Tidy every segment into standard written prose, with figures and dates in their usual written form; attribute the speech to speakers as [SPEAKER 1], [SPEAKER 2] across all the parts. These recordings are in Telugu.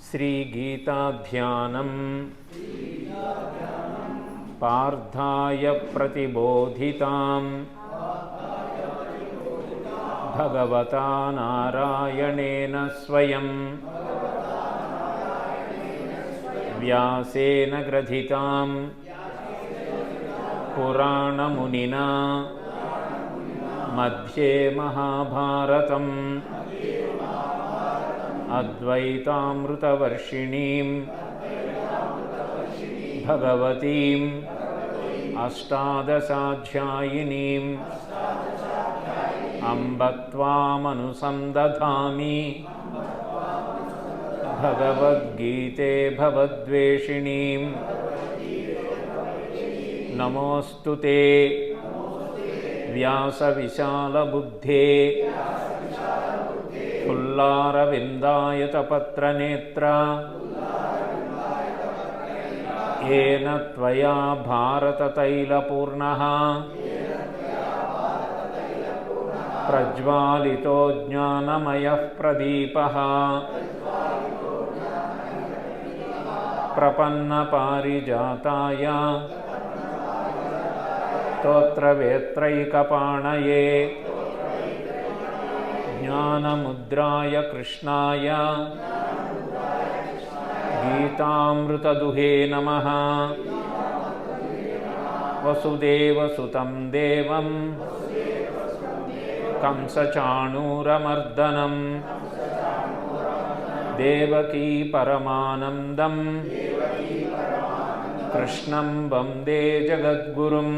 [SPEAKER 1] श्रीगीताध्यानं पार्थाय प्रतिबोधितां भगवता नारायणेन स्वयं व्यासेन ग्रथितां पुराणमुनिना मध्ये महाभारतम् अद्वैतामृतवर्षिणीं भगवतीम् अष्टादशाध्यायिनीम् अम्ब त्वामनुसन्दधामि भगवद्गीते भवद्वेषिणीं नमोऽस्तु ते व्यासविशालबुद्धे फुल्लारविन्दायतपत्रनेत्रा येन त्वया भारततैलपूर्णः प्रज्वालितो ज्ञानमयः प्रदीपः प्रपन्नपारिजाताय स्तोत्रवेत्रैकपाणये ज्ञानमुद्राय कृष्णाय गीतामृतदुहे नमः। वसुदेवसुतं देवं कंसचाणूरमर्दनं देवकी परमानन्दं कृष्णं वन्दे जगद्गुरुं।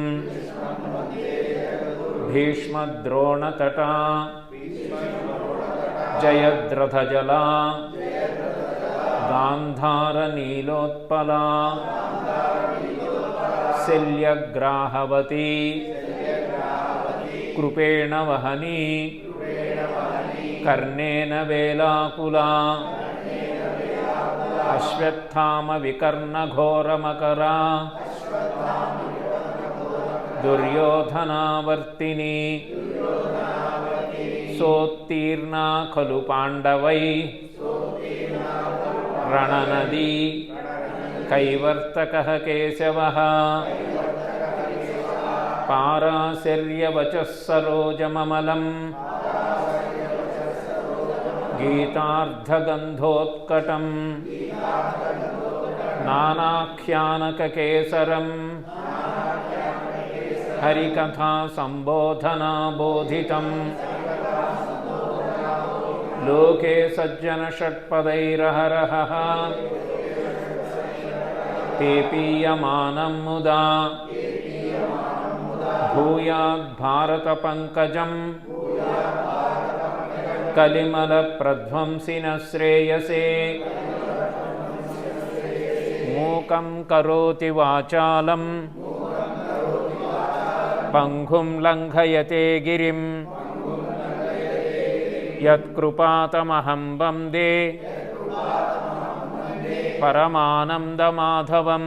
[SPEAKER 1] भीष्मद्रोणतटा जयद्रथजला गान्धारनीलोत्पला शल्यग्राहवती कृपेण वहनी कर्णेन वेलाकुला अश्वत्थामविकर्णघोरमकरा दुर्योधनावर्तिनी सोत्तीर्णा खलु पाण्डवै रणनदी कैवर्तकः केशवः पाराशर्यवचः सरोजममलं गीतार्धगन्धोत्कटं नानाख्यानककेसरं हरिकथा संबोधना बोधितं लोके सज्जन षट्पदैरहरहः पेपीयमानं मुदा भूयाद्भारतपङ्कजं कलिमलप्रध्वंसिन श्रेयसे मूकं करोति वाचालं पङ्गुं लङ्घयते गिरिं यत्कृपातमहं वन्दे परमानन्दमाधवं।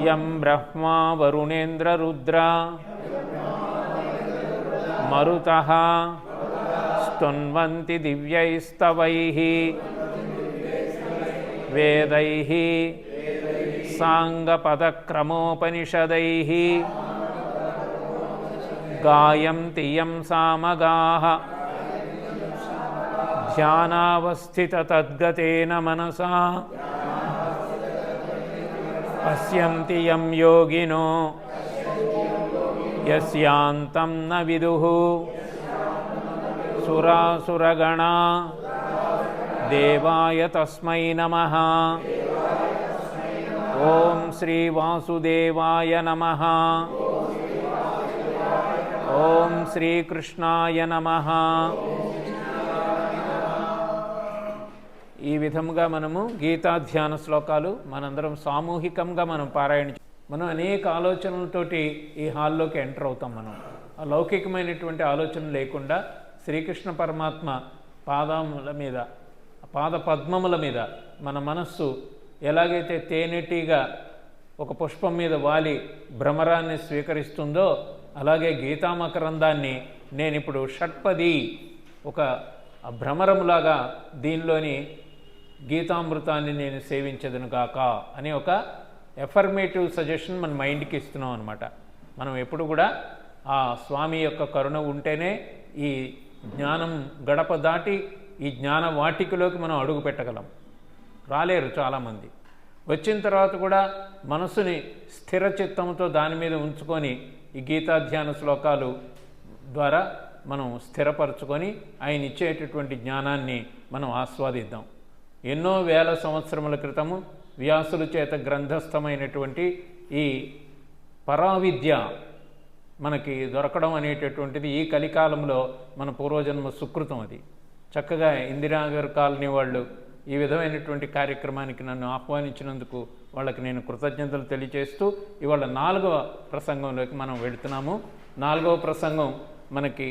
[SPEAKER 1] यं ब्रह्मा वरुणेन्द्ररुद्रा मरुतः स्तुन्वन्ति दिव्यैस्तवैः वेदैः साङ्गपदक्रमोपनिषदैः गायन्ति यं सामगाः ध्यानावस्थिततद्गतेन मनसा पश्यन्ति यं योगिनो यस्यान्तं न विदुः सुरासुरगणा देवाय तस्मै नमः। ॐ श्री वासुदेवाय नमः। ॐ శ్రీకృష్ణాయ నమః। ఈ విధముగా మనము గీతాధ్యాన శ్లోకాలు మనందరం సామూహికంగా మనం పారాయణ మనం అనేక ఆలోచనలతోటి ఈ హాల్లోకి ఎంటర్ అవుతాం. మనం ఆ లౌకికమైనటువంటి ఆలోచన లేకుండా శ్రీకృష్ణ పరమాత్మ పాదముల మీద పాద పద్మముల మీద మన మనస్సు ఎలాగైతే తేనెటీగా ఒక పుష్పం మీద వాలి భ్రమరాన్ని స్వీకరిస్తుందో అలాగే గీతామకరందాన్ని నేను ఇప్పుడు షట్పది ఒక భ్రమరములాగా దీనిలోని గీతామృతాన్ని నేను సేవించదును గాక అనే ఒక ఎఫర్మేటివ్ సజెషన్ మన మైండ్కి ఇస్తున్నాం అనమాట. మనం ఎప్పుడు కూడా ఆ స్వామి యొక్క కరుణ ఉంటేనే ఈ జ్ఞానం గడప దాటి ఈ జ్ఞాన వాటికలోకి మనం అడుగు పెట్టగలం. రాలేరు చాలామంది. వచ్చిన తర్వాత కూడా మనసుని స్థిర చిత్తంతో దాని మీద ఉంచుకొని ఈ గీతాధ్యాన శ్లోకాలు ద్వారా మనం స్థిరపరచుకొని ఆయన ఇచ్చేటటువంటి జ్ఞానాన్ని మనం ఆస్వాదిద్దాం. ఎన్నో వేల సంవత్సరముల క్రితము వ్యాసుల చేత గ్రంథస్థమైనటువంటి ఈ పరావిద్య మనకి దొరకడం అనేటటువంటిది ఈ కలికాలంలో మన పూర్వజన్మ సుకృతం. అది చక్కగా ఇందిరానగర్ కాలనీ వాళ్ళు ఈ విధమైనటువంటి కార్యక్రమానికి నన్ను ఆహ్వానించినందుకు వాళ్ళకి నేను కృతజ్ఞతలు తెలియజేస్తూ ఇవాళ 4వ ప్రసంగంలోకి మనం వెళుతున్నాము. 4వ ప్రసంగం మనకి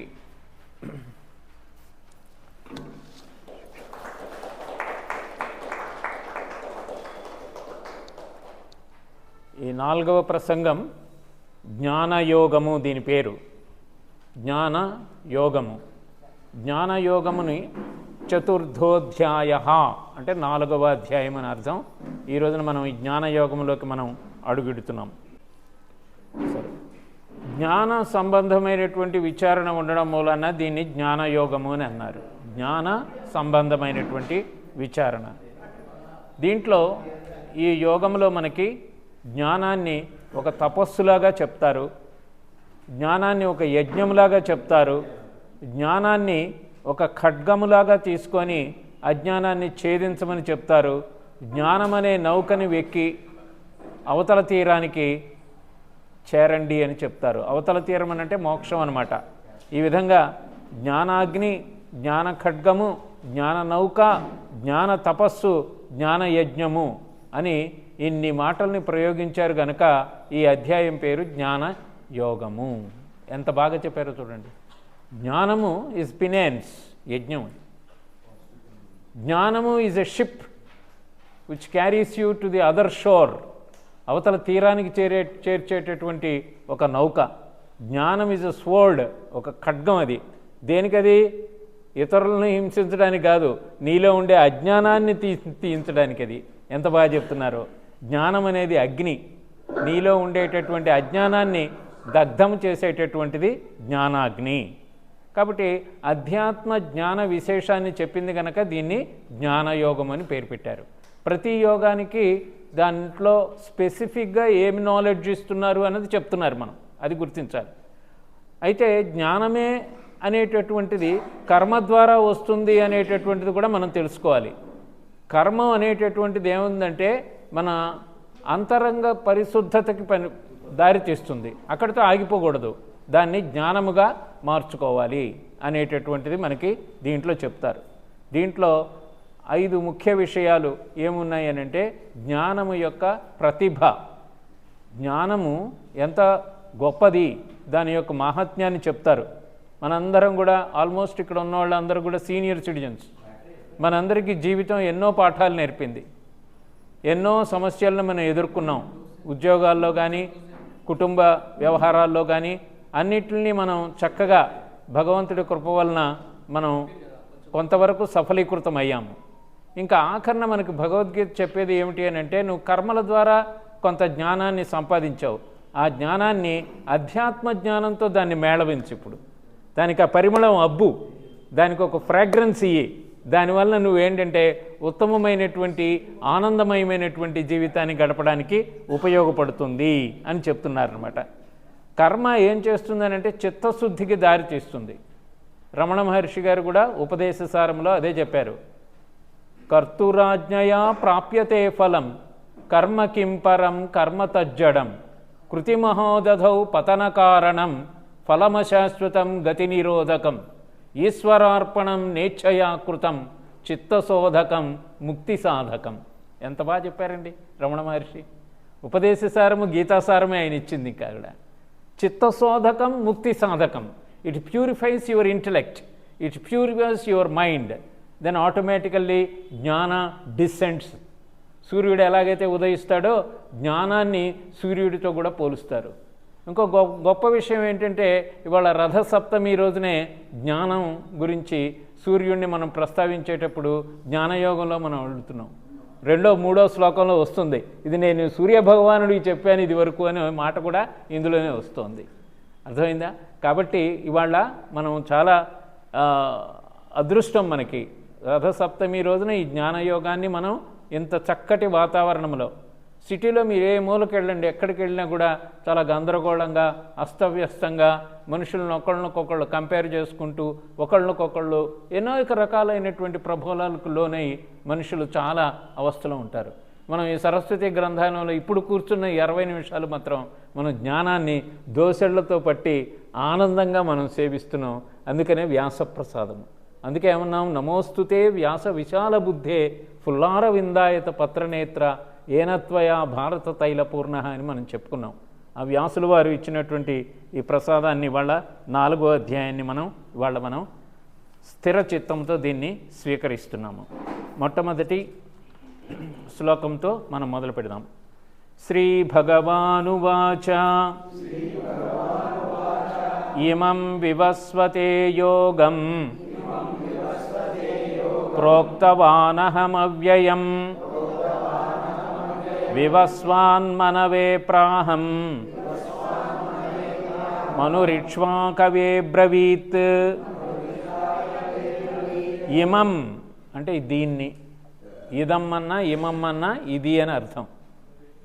[SPEAKER 1] ఈ 4వ ప్రసంగం జ్ఞానయోగము. దీని పేరు జ్ఞానయోగము. జ్ఞానయోగముని చతుర్థోధ్యాయ అంటే 4వ అధ్యాయం అని అర్థం. ఈ రోజున మనం ఈ జ్ఞానయోగంలోకి మనం అడుగుడుతున్నాం. సరే, జ్ఞాన సంబంధమైనటువంటి విచారణ ఉండడం మూలన దీన్ని జ్ఞానయోగము అని అన్నారు. జ్ఞాన సంబంధమైనటువంటి విచారణ. దీంట్లో ఈ యోగంలో మనకి జ్ఞానాన్ని ఒక తపస్సులాగా చెప్తారు, జ్ఞానాన్ని ఒక యజ్ఞంలాగా చెప్తారు, జ్ఞానాన్ని ఒక ఖడ్గములాగా తీసుకొని అజ్ఞానాన్ని ఛేదించమని చెప్తారు, జ్ఞానం అనే నౌకని వెక్కి అవతల తీరానికి చేరండి అని చెప్తారు. అవతల తీరం అని అంటే మోక్షం అన్నమాట. ఈ విధంగా జ్ఞానాగ్ని, జ్ఞాన ఖడ్గము, జ్ఞాన నౌక, జ్ఞాన తపస్సు, జ్ఞాన యజ్ఞము అని ఇన్ని మాటల్ని ప్రయోగించారు గనక ఈ అధ్యాయం పేరు జ్ఞాన యోగము. ఎంత బాగా చెప్పారో చూడండి. జ్ఞానము ఈజ్ పినాన్స్, యజ్ఞం. జ్ఞానము is a ship which carries you to the other shore, అవతల తీరానికి చేర్చేటటువంటి ఒక నౌక. జ్ఞానం ఈజ్ ఎ స్వర్డ్, ఒక ఖడ్గం. అది దేనికది? ఇతరులను హింసించడానికి కాదు, నీలో ఉండే అజ్ఞానాన్ని తీయించడానికి. అది ఎంత బాగా చెప్తున్నారో. జ్ఞానం అనేది అగ్ని, నీలో ఉండేటటువంటి అజ్ఞానాన్ని దగ్ధం చేసేటటువంటిది జ్ఞానాగ్ని. కాబట్టి అధ్యాత్మ జ్ఞాన విశేషాన్ని చెప్పింది కనుక దీన్ని జ్ఞానయోగం అని పేరు పెట్టారు. ప్రతి యోగానికి దాంట్లో స్పెసిఫిక్గా ఏమి నాలెడ్జ్ ఇస్తున్నారు అన్నది చెప్తున్నారు మనం, అది గుర్తించాలి. అయితే జ్ఞానమే అనేటటువంటిది కర్మ ద్వారా వస్తుంది అనేటటువంటిది కూడా మనం తెలుసుకోవాలి. కర్మ అనేటటువంటిది ఏముందంటే మన అంతరంగ పరిశుద్ధతకి దారి తీస్తుంది, అక్కడితో ఆగిపోకూడదు, దాన్ని జ్ఞానముగా మార్చుకోవాలి అనేటటువంటిది మనకి దీంట్లో చెప్తారు. దీంట్లో 5 ముఖ్య విషయాలు ఏమున్నాయి అంటే జ్ఞానము యొక్క ప్రతిభ, జ్ఞానము ఎంత గొప్పది, దాని యొక్క మహాత్మ్యాన్ని చెప్తారు. మనందరం కూడా ఆల్మోస్ట్ ఇక్కడ ఉన్న వాళ్ళందరూ కూడా సీనియర్ సిటిజన్స్. మనందరికీ జీవితం ఎన్నో పాఠాలు నేర్పింది, ఎన్నో సమస్యలను మనం ఎదుర్కొన్నాం. ఉద్యోగాల్లో కానీ కుటుంబ వ్యవహారాల్లో కానీ అన్నిటిని మనం చక్కగా భగవంతుడి కృప వలన మనం కొంతవరకు సఫలీకృతం అయ్యాము. ఇంకా ఆఖరణ మనకి భగవద్గీత చెప్పేది ఏమిటి అని అంటే నువ్వు కర్మల ద్వారా కొంత జ్ఞానాన్ని సంపాదించావు, ఆ జ్ఞానాన్ని అధ్యాత్మ జ్ఞానంతో దాన్ని మేళవించు. ఇప్పుడు దానికి ఆ పరిమళం అబ్బు, దానికి ఒక ఫ్రాగ్రెన్స్ ఇయ్యి. దానివల్ల నువ్వేంటంటే ఉత్తమమైనటువంటి ఆనందమయమైనటువంటి జీవితాన్ని గడపడానికి ఉపయోగపడుతుంది అని చెప్తున్నారనమాట. కర్మ ఏం చేస్తుందని అంటే చిత్తశుద్ధికి దారి తీస్తుంది. రమణ మహర్షి గారు కూడా ఉపదేశ సారంలో అదే చెప్పారు. కర్తురాజ్ఞయా ప్రాప్యతే ఫలం కర్మ కింపరం కర్మ తజ్జడం కృతిమహోదధౌ పతన కారణం ఫలమశాశ్వతం గతి నిరోధకం ఈశ్వరార్పణం నేచ్ఛయా కృతం చిత్తశోధకం ముక్తి సాధకం. ఎంత బాగా చెప్పారండి రమణ మహర్షి. ఉపదేశసారము గీతాసారమే ఆయన ఇచ్చింది. ఇంకా కూడా చిత్తశోధకం ముక్తి సాధకం. It purifies your intellect, it purifies your mind, then automatically జ్ఞాన డిసెంట్స్. సూర్యుడు ఎలాగైతే ఉదయిస్తాడో జ్ఞానాన్ని సూర్యుడితో కూడా పోలుస్తారు. ఇంకో గొప్ప విషయం ఏంటంటే ఇవాళ రథసప్తమి రోజునే జ్ఞానం గురించి సూర్యుడిని మనం ప్రస్తావించేటప్పుడు జ్ఞానయోగంలో మనం వెళుతున్నాం. 2వ 3వ శ్లోకంలో వస్తుంది, ఇది నేను సూర్యభగవానుడికి చెప్పాను ఇది వరకు అనే మాట కూడా ఇందులోనే వస్తుంది. అర్థమైందా? కాబట్టి ఇవాళ మనం చాలా అదృష్టం మనకి. రథసప్తమి రోజున ఈ జ్ఞానయోగాన్ని మనం ఇంత చక్కటి వాతావరణంలో, సిటీలో మీరు ఏ మూలకి వెళ్ళండి, ఎక్కడికి వెళ్ళినా కూడా చాలా గందరగోళంగా, అస్తవ్యస్తంగా, మనుషులను ఒకళ్ళనొకొకళ్ళు కంపేర్ చేసుకుంటూ ఒకళ్ళనొకొకళ్ళు ఎన్నో రకాలైనటువంటి ప్రభావాలకు లోనై మనుషులు చాలా అవస్థలో ఉంటారు. మనం ఈ సరస్వతి గ్రంథాలయంలో ఇప్పుడు కూర్చున్న 20 నిమిషాలు మాత్రం మనం జ్ఞానాన్ని దోసెళ్లతో పట్టి ఆనందంగా మనం సేవిస్తున్నాం. అందుకనే వ్యాసప్రసాదం. అందుకే ఏమన్నాం, నమోస్తుతే వ్యాస విశాల బుద్ధే ఫుల్లార విందాయత పత్రనేత్ర ఏనత్వయా భారత తైలపూర్ణ అని మనం చెప్పుకున్నాం. ఆ వ్యాసులు వారు ఇచ్చినటువంటి ఈ ప్రసాదాన్ని ఇవాళ 4వ అధ్యాయాన్ని మనం స్థిర చిత్తంతో దీన్ని స్వీకరిస్తున్నాము. మొట్టమొదటి శ్లోకంతో మనం మొదలు పెడదాం. శ్రీ భగవానువాచ ఇమం వివస్వతే యోగం ప్రోక్తవానహమవ్యయం వివస్వాన్మనవే ప్రాహం మనురిక్ష్వాకవే బ్రవీత్. ఇమం అంటే దీన్ని, ఇదం అన్నా ఇమం అన్నా ఇది అని అర్థం.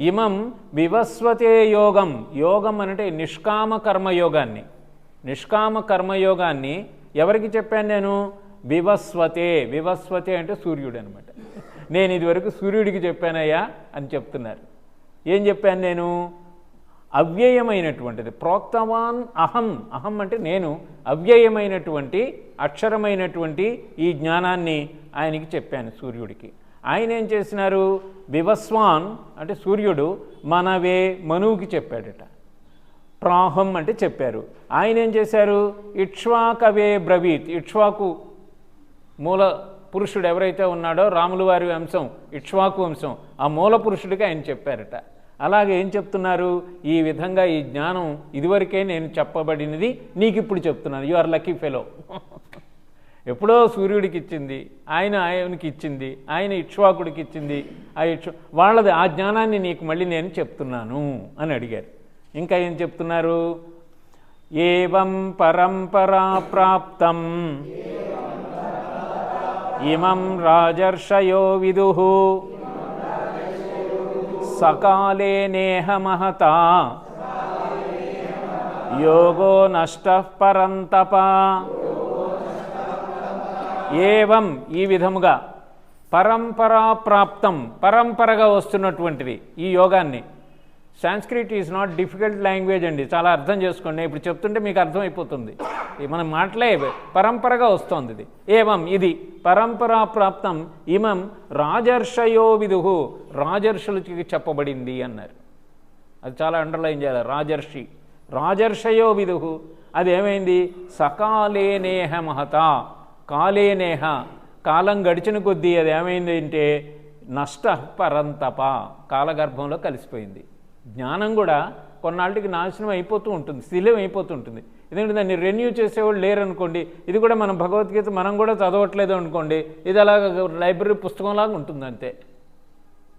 [SPEAKER 1] ఇమం వివస్వతే యోగం. యోగం అంటే నిష్కామ కర్మయోగాన్ని. నిష్కామ కర్మయోగాన్ని ఎవరికి చెప్పాను నేను? వివస్వతే. వివస్వతే అంటే సూర్యుడు అనమాట. నేను ఇదివరకు సూర్యుడికి చెప్పానయ్యా అని చెప్తున్నారు. ఏం చెప్పాను నేను? అవ్యయమైనటువంటిది. ప్రోక్తవాన్ అహం. అహం అంటే నేను. అవ్యయమైనటువంటి అక్షరమైనటువంటి ఈ జ్ఞానాన్ని ఆయనకి చెప్పాను, సూర్యుడికి. ఆయన ఏం చేసినారు? వివస్వాన్ అంటే సూర్యుడు మనవే మనువుకి చెప్పాడట. ప్రాహం అంటే చెప్పారు. ఆయన ఏం చేశారు? ఇక్ష్వాకవే బ్రవీత్. ఇక్ష్వాకు మూల పురుషుడు ఎవరైతే ఉన్నాడో రాములు వారి వంశం ఇక్ష్వాకు వంశం, ఆ మూల పురుషుడికి ఆయన చెప్పారట. అలాగే ఏం చెప్తున్నారు? ఈ విధంగా ఈ జ్ఞానం ఇదివరకే నేను చెప్పబడినది నీకు ఇప్పుడు చెప్తున్నాను. You are lucky fellow. ఎప్పుడో సూర్యుడికి ఇచ్చింది, ఆయనకి ఇచ్చింది, ఆయన ఇక్ష్వాకుడికి ఇచ్చింది. వాళ్ళది ఆ జ్ఞానాన్ని నీకు మళ్ళీ నేను చెప్తున్నాను అని అడిగారు. ఇంకా ఏం చెప్తున్నారు? ఏవం పరంపరా ప్రాప్తం ఇమం రాజర్షయో విదుః సకాలే నేహ మహతా యోగో నష్టః పరంతప. ఏవం ఈ విధముగా, పరంపరా ప్రాప్తం పరంపరగా వస్తున్నటువంటిది ఈ యోగాన్ని. Sanskrit is not difficult language అండి, చాలా అర్థం చేసుకోండి. ఇప్పుడు చెప్తుంటే మీకు అర్థమైపోతుంది. మనం మాటలే పరంపరగా వస్తోంది ఇది. ఏవం ఇది పరంపరా ప్రాప్తం ఇమం రాజర్షయో విదుః, రాజర్షులకి చెప్పబడింది అన్నారు. అది చాలా అండర్లైన్ చేయాలి. రాజర్షి, రాజర్షయో విదుః. అది ఏమైంది? సకాలే నేహ మహత. కాలే నేహ, కాలం గడిచిన కొద్దీ అది ఏమైంది అంటే నష్ట పరంతప, కాలగర్భంలో కలిసిపోయింది. జ్ఞానం కూడా కొన్నాళ్ళకి నాశనం అయిపోతూ ఉంటుంది, శిథిలం అయిపోతూ ఉంటుంది. ఎందుకంటే దాన్ని రెన్యూ చేసేవాళ్ళు లేరనుకోండి, ఇది కూడా మనం భగవద్గీత మనం కూడా చదవట్లేదు అనుకోండి, ఇది అలాగ లైబ్రరీ పుస్తకంలాగా ఉంటుంది అంతే,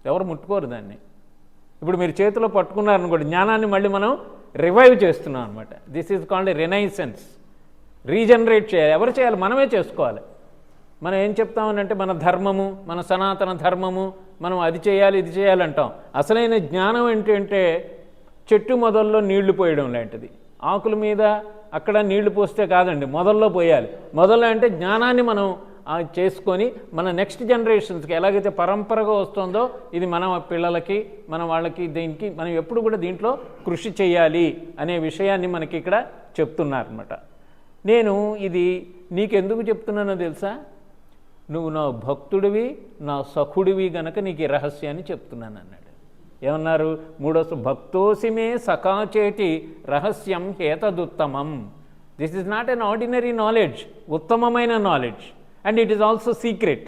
[SPEAKER 1] ఎవరు ముట్టుకోరు దాన్ని. ఇప్పుడు మీరు చేతిలో పట్టుకున్నారనుకోండి, జ్ఞానాన్ని మళ్ళీ మనం రివైవ్ చేస్తున్నాం అనమాట. This is called renaissance. Regenerate చేయాలి. ఎవరు చేయాలి? మనమే చేసుకోవాలి. మనం ఏం చెప్తామనంటే మన ధర్మము, మన సనాతన ధర్మము, మనం అది చేయాలి ఇది చేయాలంటాం. అసలైన జ్ఞానం ఏంటంటే చెట్టు మొదల్లో నీళ్లు పోయడం లాంటిది. ఆకుల మీద అక్కడ నీళ్లు పోస్తే కాదండి, మొదల్లో పోయాలి. మొదల్లో అంటే జ్ఞానాన్ని మనం చేసుకొని మన నెక్స్ట్ జనరేషన్స్కి ఎలాగైతే పరంపరగా వస్తుందో ఇది మన పిల్లలకి, మన వాళ్ళకి, దీనికి మనం ఎప్పుడు కూడా దీంట్లో కృషి చేయాలి అనే విషయాన్ని మనకి ఇక్కడ చెప్తున్నారన్నమాట. నేను ఇది నీకెందుకు చెప్తున్నానో తెలుసా? నువ్వు నా భక్తుడివి, నా సఖుడివి గనక నీకు ఈ రహస్యాన్ని చెప్తున్నాను అన్నాడు. ఏమన్నారు? భక్తోసిమే సఖాచేటి రహస్యం హేతదుత్తమం. This is not an ordinary knowledge, ఉత్తమమైన knowledge, and it is also secret.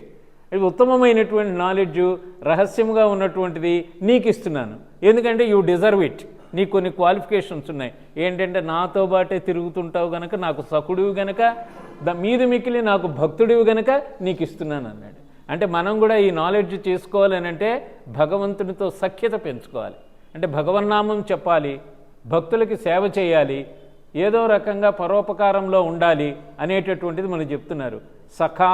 [SPEAKER 1] ఇది ఉత్తమమైనటువంటి నాలెడ్జ్, రహస్యంగా ఉన్నటువంటిది నీకు ఇస్తున్నాను. ఎందుకంటే యూ డిజర్వ్ ఇట్. నీకు కొన్ని క్వాలిఫికేషన్స్ ఉన్నాయి. ఏంటంటే నాతో బాటే తిరుగుతుంటావు గనక నాకు సకుడివి గనక, మీది మిక్కిలి నాకు భక్తుడివి గనక నీకు ఇస్తున్నాను అన్నాడు. అంటే మనం కూడా ఈ నాలెడ్జ్ చేసుకోవాలని అంటే భగవంతునితో సఖ్యత పెంచుకోవాలి. అంటే భగవన్నామం చెప్పాలి, భక్తులకి సేవ చేయాలి, ఏదో రకంగా పరోపకారంలో ఉండాలి అనేటటువంటిది మనకు చెప్తున్నారు. సఖా,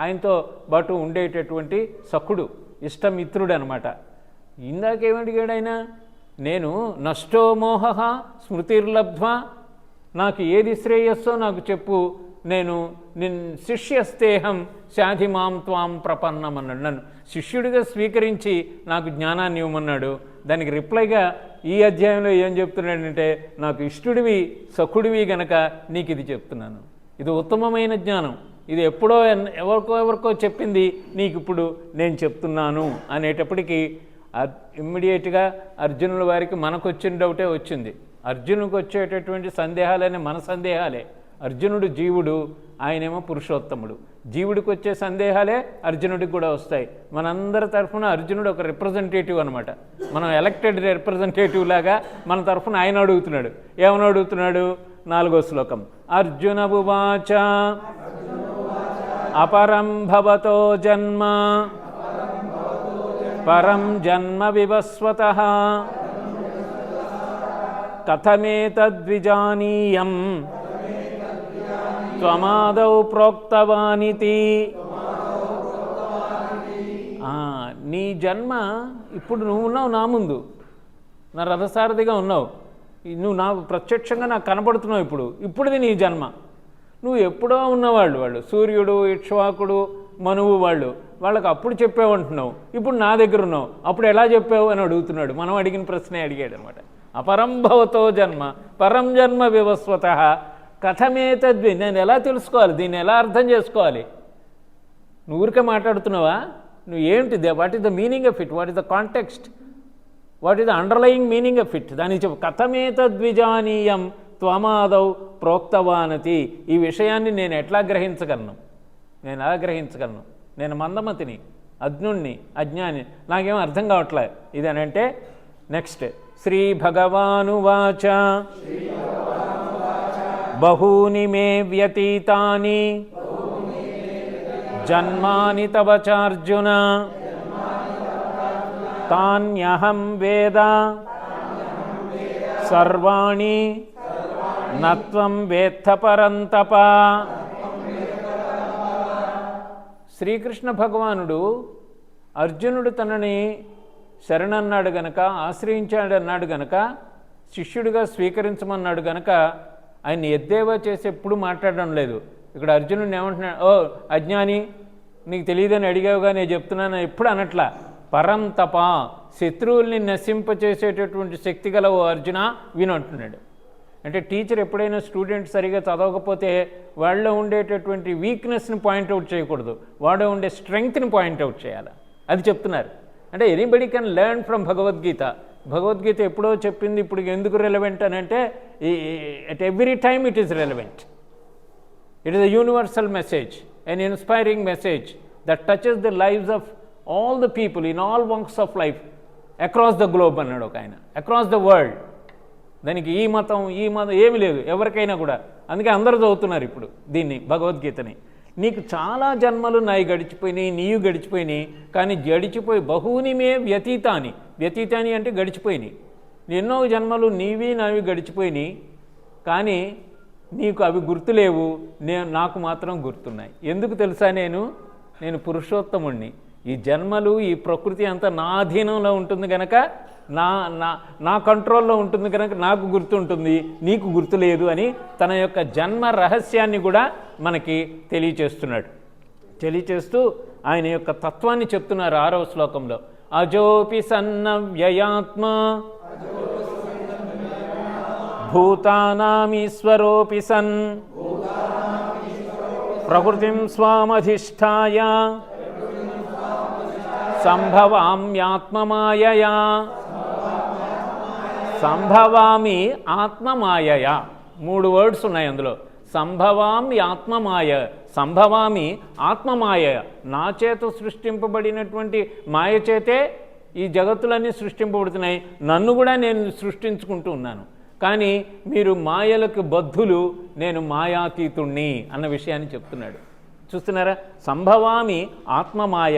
[SPEAKER 1] ఆయనతో పాటు ఉండేటటువంటి సఖుడు, ఇష్టమిత్రుడు అనమాట. ఇందాకేమడిగాడు ఆయన, నేను నష్టో మోహ స్మృతిర్లబ్ధ్వా, నాకు ఏది శ్రేయస్సో నాకు చెప్పు, నేను శిష్యస్తేహం శాధిమాం త్వాం ప్రపన్నం అన్నాడు. నన్ను శిష్యుడిగా స్వీకరించి నాకు జ్ఞానాన్ని ఇవ్వమన్నాడు. దానికి రిప్లైగా ఈ అధ్యాయంలో ఏం చెప్తున్నాడంటే, నాకు ఇష్టుడివి సఖుడివి గనక నీకు ఇది చెప్తున్నాను. ఇది ఉత్తమమైన జ్ఞానం, ఇది ఎప్పుడో ఎవరికో చెప్పింది నీకు ఇప్పుడు నేను చెప్తున్నాను అనేటప్పటికీ ఇమ్మీడియట్గా అర్జునుల వారికి మనకు వచ్చిన డౌటే వచ్చింది. అర్జునుడికి వచ్చేటటువంటి సందేహాలనే మన సందేహాలే. అర్జునుడు జీవుడు, ఆయనేమో పురుషోత్తముడు. జీవుడికి వచ్చే సందేహాలే అర్జునుడికి కూడా వస్తాయి. మనందరి తరఫున అర్జునుడు ఒక రిప్రజెంటేటివ్ అనమాట. మనం ఎలక్టెడ్ రిప్రజెంటేటివ్ లాగా మన తరఫున ఆయన అడుగుతున్నాడు. ఏమని అడుగుతున్నాడు? 4వ శ్లోకం. అర్జున ఉవాచ అపరం భవతో జన్మ పరం జన్మ వివస్వతః కథమేతద్విజానీయం త్వమాదౌ ప్రోక్తవానితి. నీ జన్మ ఇప్పుడు నువ్వు ఉన్నావు నా ముందు, నా రథసారథిగా ఉన్నావు, నువ్వు నా ప్రత్యక్షంగా నాకు కనపడుతున్నావు. ఇప్పుడుది నీ జన్మ. నువ్వు ఎప్పుడో ఉన్నవాళ్ళు, సూర్యుడు, ఇక్ష్వాకుడు, మనువు వాళ్ళకి అప్పుడు చెప్పావంటున్నావు, ఇప్పుడు నా దగ్గర ఉన్నావు, అప్పుడు ఎలా చెప్పావు అని అడుగుతున్నాడు. మనం అడిగిన ప్రశ్నే అడిగాడు అనమాట. అపరం భవతో జన్మ పరం జన్మ వివస్వతః కథమేతద్వి, నేను ఎలా తెలుసుకోవాలి, దీన్ని ఎలా అర్థం చేసుకోవాలి? నువ్వు ఊరికే మాట్లాడుతున్నావా? నువ్వు ఏంటి, what is the meaning of it, what is the context, what is the underlying meaning of it, దానికి చెప్పు. కథమేతద్విజానీయం త్వమాదౌ ప్రోక్తవానతి. ఈ విషయాన్ని నేను ఎట్లా గ్రహించగలను, నేను ఎలా గ్రహించగలను? నేను మందమతిని, అజ్ఞుణ్ణి, అజ్ఞాని, నాకేమో అర్థం కావట్లే ఇదనంటే. నెక్స్ట్ శ్రీ భగవానువాచ బహూని మే వ్యతీతాని జన్మాని తవ చార్జున తాన్యహం వేద సర్వాణి నత్వం వేత్త పరంతప. శ్రీకృష్ణ భగవానుడు అర్జునుడు తనని శరణన్నాడు గనక, ఆశ్రయించాడు అన్నాడు గనక, శిష్యుడిగా స్వీకరించమన్నాడు గనక ఆయన ఎద్దేవా చేసి ఎప్పుడు మాట్లాడడం లేదు. ఇక్కడ అర్జునుడిని ఏమంటున్నాడు? ఓ అజ్ఞాని, నీకు తెలియదని అడిగావుగా నేను చెప్తున్నాను ఎప్పుడు అనట్లా. పరం తప, శత్రువుల్ని నశింపచేసేటటువంటి శక్తి గల ఓ అర్జున వినంటున్నాడు. అంటే టీచర్ ఎప్పుడైనా స్టూడెంట్ సరిగా చదవకపోతే వాళ్ళలో ఉండేటటువంటి వీక్నెస్ని పాయింట్అవుట్ చేయకూడదు, వాడు ఉండే స్ట్రెంగ్త్ని పాయింట్అవుట్ చేయాలి. అది చెప్తున్నారు. అంటే anybody can learn from Bhagavad Gita. Bhagavad Gita ఎప్పుడో చెప్పింది ఇప్పుడు ఎందుకు రెలవెంట్ అని అంటే, at every time it is relevant. It is a universal message, an inspiring message that touches the lives of all the people in all walks of life across the globe అన్నాడు ఒక ఆయన, across the world. దానికి ఈ మతం ఏమి లేదు, ఎవరికైనా కూడా. అందుకే అందరూ చదువుతున్నారు ఇప్పుడు దీన్ని, భగవద్గీతని. నీకు చాలా జన్మలు నాయి గడిచిపోయినాయి, నీవు గడిచిపోయినాయి, కానీ గడిచిపోయి బహూని మే వ్యతీతాని. వ్యతీతాని అంటే గడిచిపోయినాయి. ఎన్నో జన్మలు నీవి నావి గడిచిపోయినాయి, కానీ నీకు అవి గుర్తులేవు, నాకు మాత్రం గుర్తున్నాయి. ఎందుకు తెలుసా? నేను పురుషోత్తముణ్ణి. ఈ జన్మలు, ఈ ప్రకృతి అంతా నా అధీనంలో ఉంటుంది కనుక, నా కంట్రోల్లో ఉంటుంది కనుక నాకు గుర్తుంటుంది, నీకు గుర్తులేదు అని తన యొక్క జన్మ రహస్యాన్ని కూడా మనకి తెలియచేస్తూ ఆయన యొక్క తత్వాన్ని చెప్తున్నారు 6వ శ్లోకంలో. అజోపి సన్న వ్యయాత్మ భూతానామీశ్వరోపి సన్ ప్రకృతిం స్వామధిష్ఠాయ సంభవామ్యాత్మమాయయా. సంభవామి ఆత్మమాయయా, 3 వర్డ్స్ ఉన్నాయి అందులో. సంభవామి ఆత్మమాయ, సంభవామి ఆత్మమాయ, నా చేత సృష్టింపబడినటువంటి మాయ చేతే ఈ జగత్తులన్నీ సృష్టింపబడుతున్నాయి, నన్ను కూడా నేను సృష్టించుకుంటూ ఉన్నాను. కానీ మీరు మాయలకు బద్ధులు, నేను మాయాతీతుణ్ణి అన్న విషయాన్ని చెప్తున్నాడు. చూస్తున్నారా? సంభవామి ఆత్మమాయ.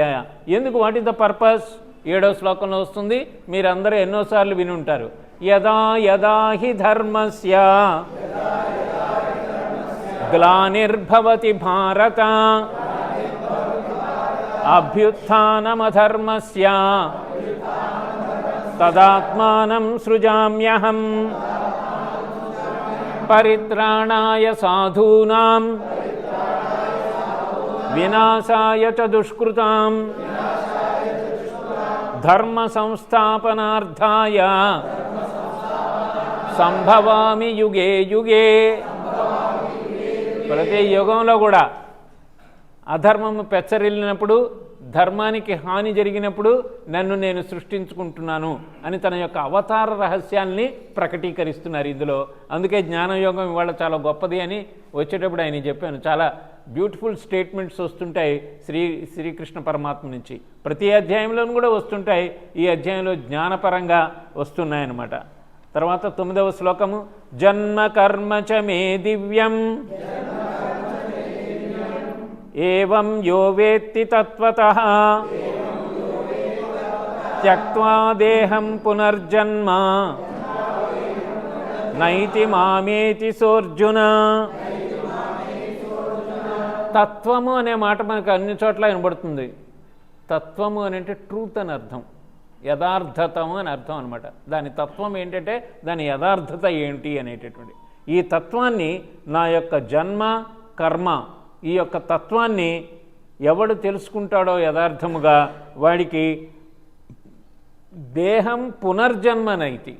[SPEAKER 1] ఎందుకు? What is the purpose? 7వ శ్లోకంలో వస్తుంది, మీరందరూ ఎన్నోసార్లు విని ఉంటారు. యదా యదా హి ధర్మస్య గ్లానిర్భవతి భారత అభ్యుత్థానమధర్మస్య తదాత్మానం సృజామ్యహం పరిత్రాణాయ సాధూనాం వినాశాయ చ దుష్కృతాం ధర్మ సంస్థాపనార్థాయ సంభవామి యుగే యుగే. ప్రతి యుగంలో కూడా అధర్మము పెచ్చరిల్లినప్పుడు, ధర్మానికి హాని జరిగినప్పుడు నన్ను నేను సృష్టించుకుంటున్నాను అని తన యొక్క అవతార రహస్యాల్ని ప్రకటీకరిస్తున్నారు ఇందులో. అందుకే జ్ఞానయోగం ఇవాళ చాలా గొప్పది అని వచ్చేటప్పుడు ఆయన చెప్పాను. చాలా బ్యూటిఫుల్ స్టేట్మెంట్స్ వస్తుంటాయి శ్రీకృష్ణ పరమాత్మ నుంచి. ప్రతి అధ్యాయంలోనూ కూడా వస్తుంటాయి. ఈ అధ్యాయంలో జ్ఞానపరంగా వస్తున్నాయన్నమాట. తర్వాత 9వ శ్లోకము, జన్మ కర్మ చ మే దివ్యం ఏవం యో వేత్తి తత్వతః త్యక్త్వా దేహం పునర్జన్మ నైతి మామేతి సోర్జున. తత్వము అనే మాట మనకు అన్ని చోట్ల వినబడుతుంది. తత్వము అని అంటే ట్రూత్ అని అర్థం, యథార్థతము అని అర్థం అనమాట. దాని తత్వం ఏంటంటే దాని యథార్థత ఏంటి అనేటటువంటి ఈ తత్వాన్ని, నా యొక్క జన్మ కర్మ, ఈ యొక్క తత్వాన్ని ఎవడు తెలుసుకుంటాడో యథార్థముగా వాడికి దేహం పునర్జన్మనైతి,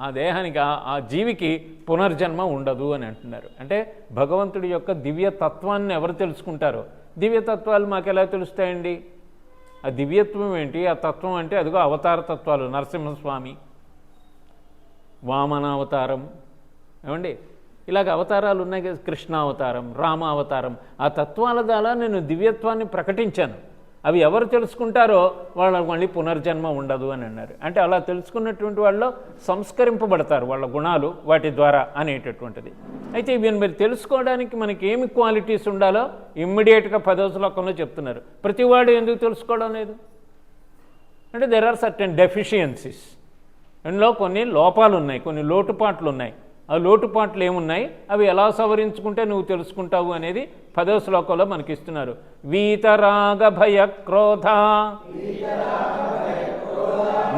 [SPEAKER 1] ఆ దేహానికి ఆ జీవికి పునర్జన్మ ఉండదు అని అంటున్నారు. అంటే భగవంతుడి యొక్క దివ్యతత్వాన్ని ఎవరు తెలుసుకుంటారో, దివ్యతత్వాలు మాకు ఎలా తెలుస్తాయండి? ఆ దివ్యత్వం ఏంటి? ఆ తత్వం అంటే అదిగో అవతార తత్వాలు. నరసింహస్వామి, వామనావతారం, ఏమండి ఇలాగ అవతారాలు ఉన్నాయి కదా, కృష్ణావతారం, రామావతారం. ఆ తత్వాల ద్వారా నేను దివ్యత్వాన్ని ప్రకటించాను. అవి ఎవరు తెలుసుకుంటారో వాళ్ళకి మళ్ళీ పునర్జన్మ ఉండదు అని అన్నారు. అంటే అలా తెలుసుకున్నటువంటి వాళ్ళు సంస్కరింపబడతారు, వాళ్ళ గుణాలు వాటి ద్వారా అనేటటువంటిది. అయితే ఇవి మీరు తెలుసుకోవడానికి మనకి ఏమి క్వాలిటీస్ ఉండాలో ఇమ్మీడియట్గా 10వ శ్లోకంలో చెప్తున్నారు. ప్రతివాడు ఎందుకు తెలుసుకోవడం లేదు అంటే దెర్ ఆర్ సర్టెన్ డెఫిషియన్సీస్. అందులో కొన్ని లోపాలు ఉన్నాయి, కొన్ని లోటుపాట్లు ఉన్నాయి. ఆ లోటుపాట్లు ఏమున్నాయి, అవి ఎలా సవరించుకుంటే నువ్వు తెలుసుకుంటావు అనేది 10వ శ్లోకంలో మనకి ఇస్తున్నారు. వీతరాగ భయ క్రోధ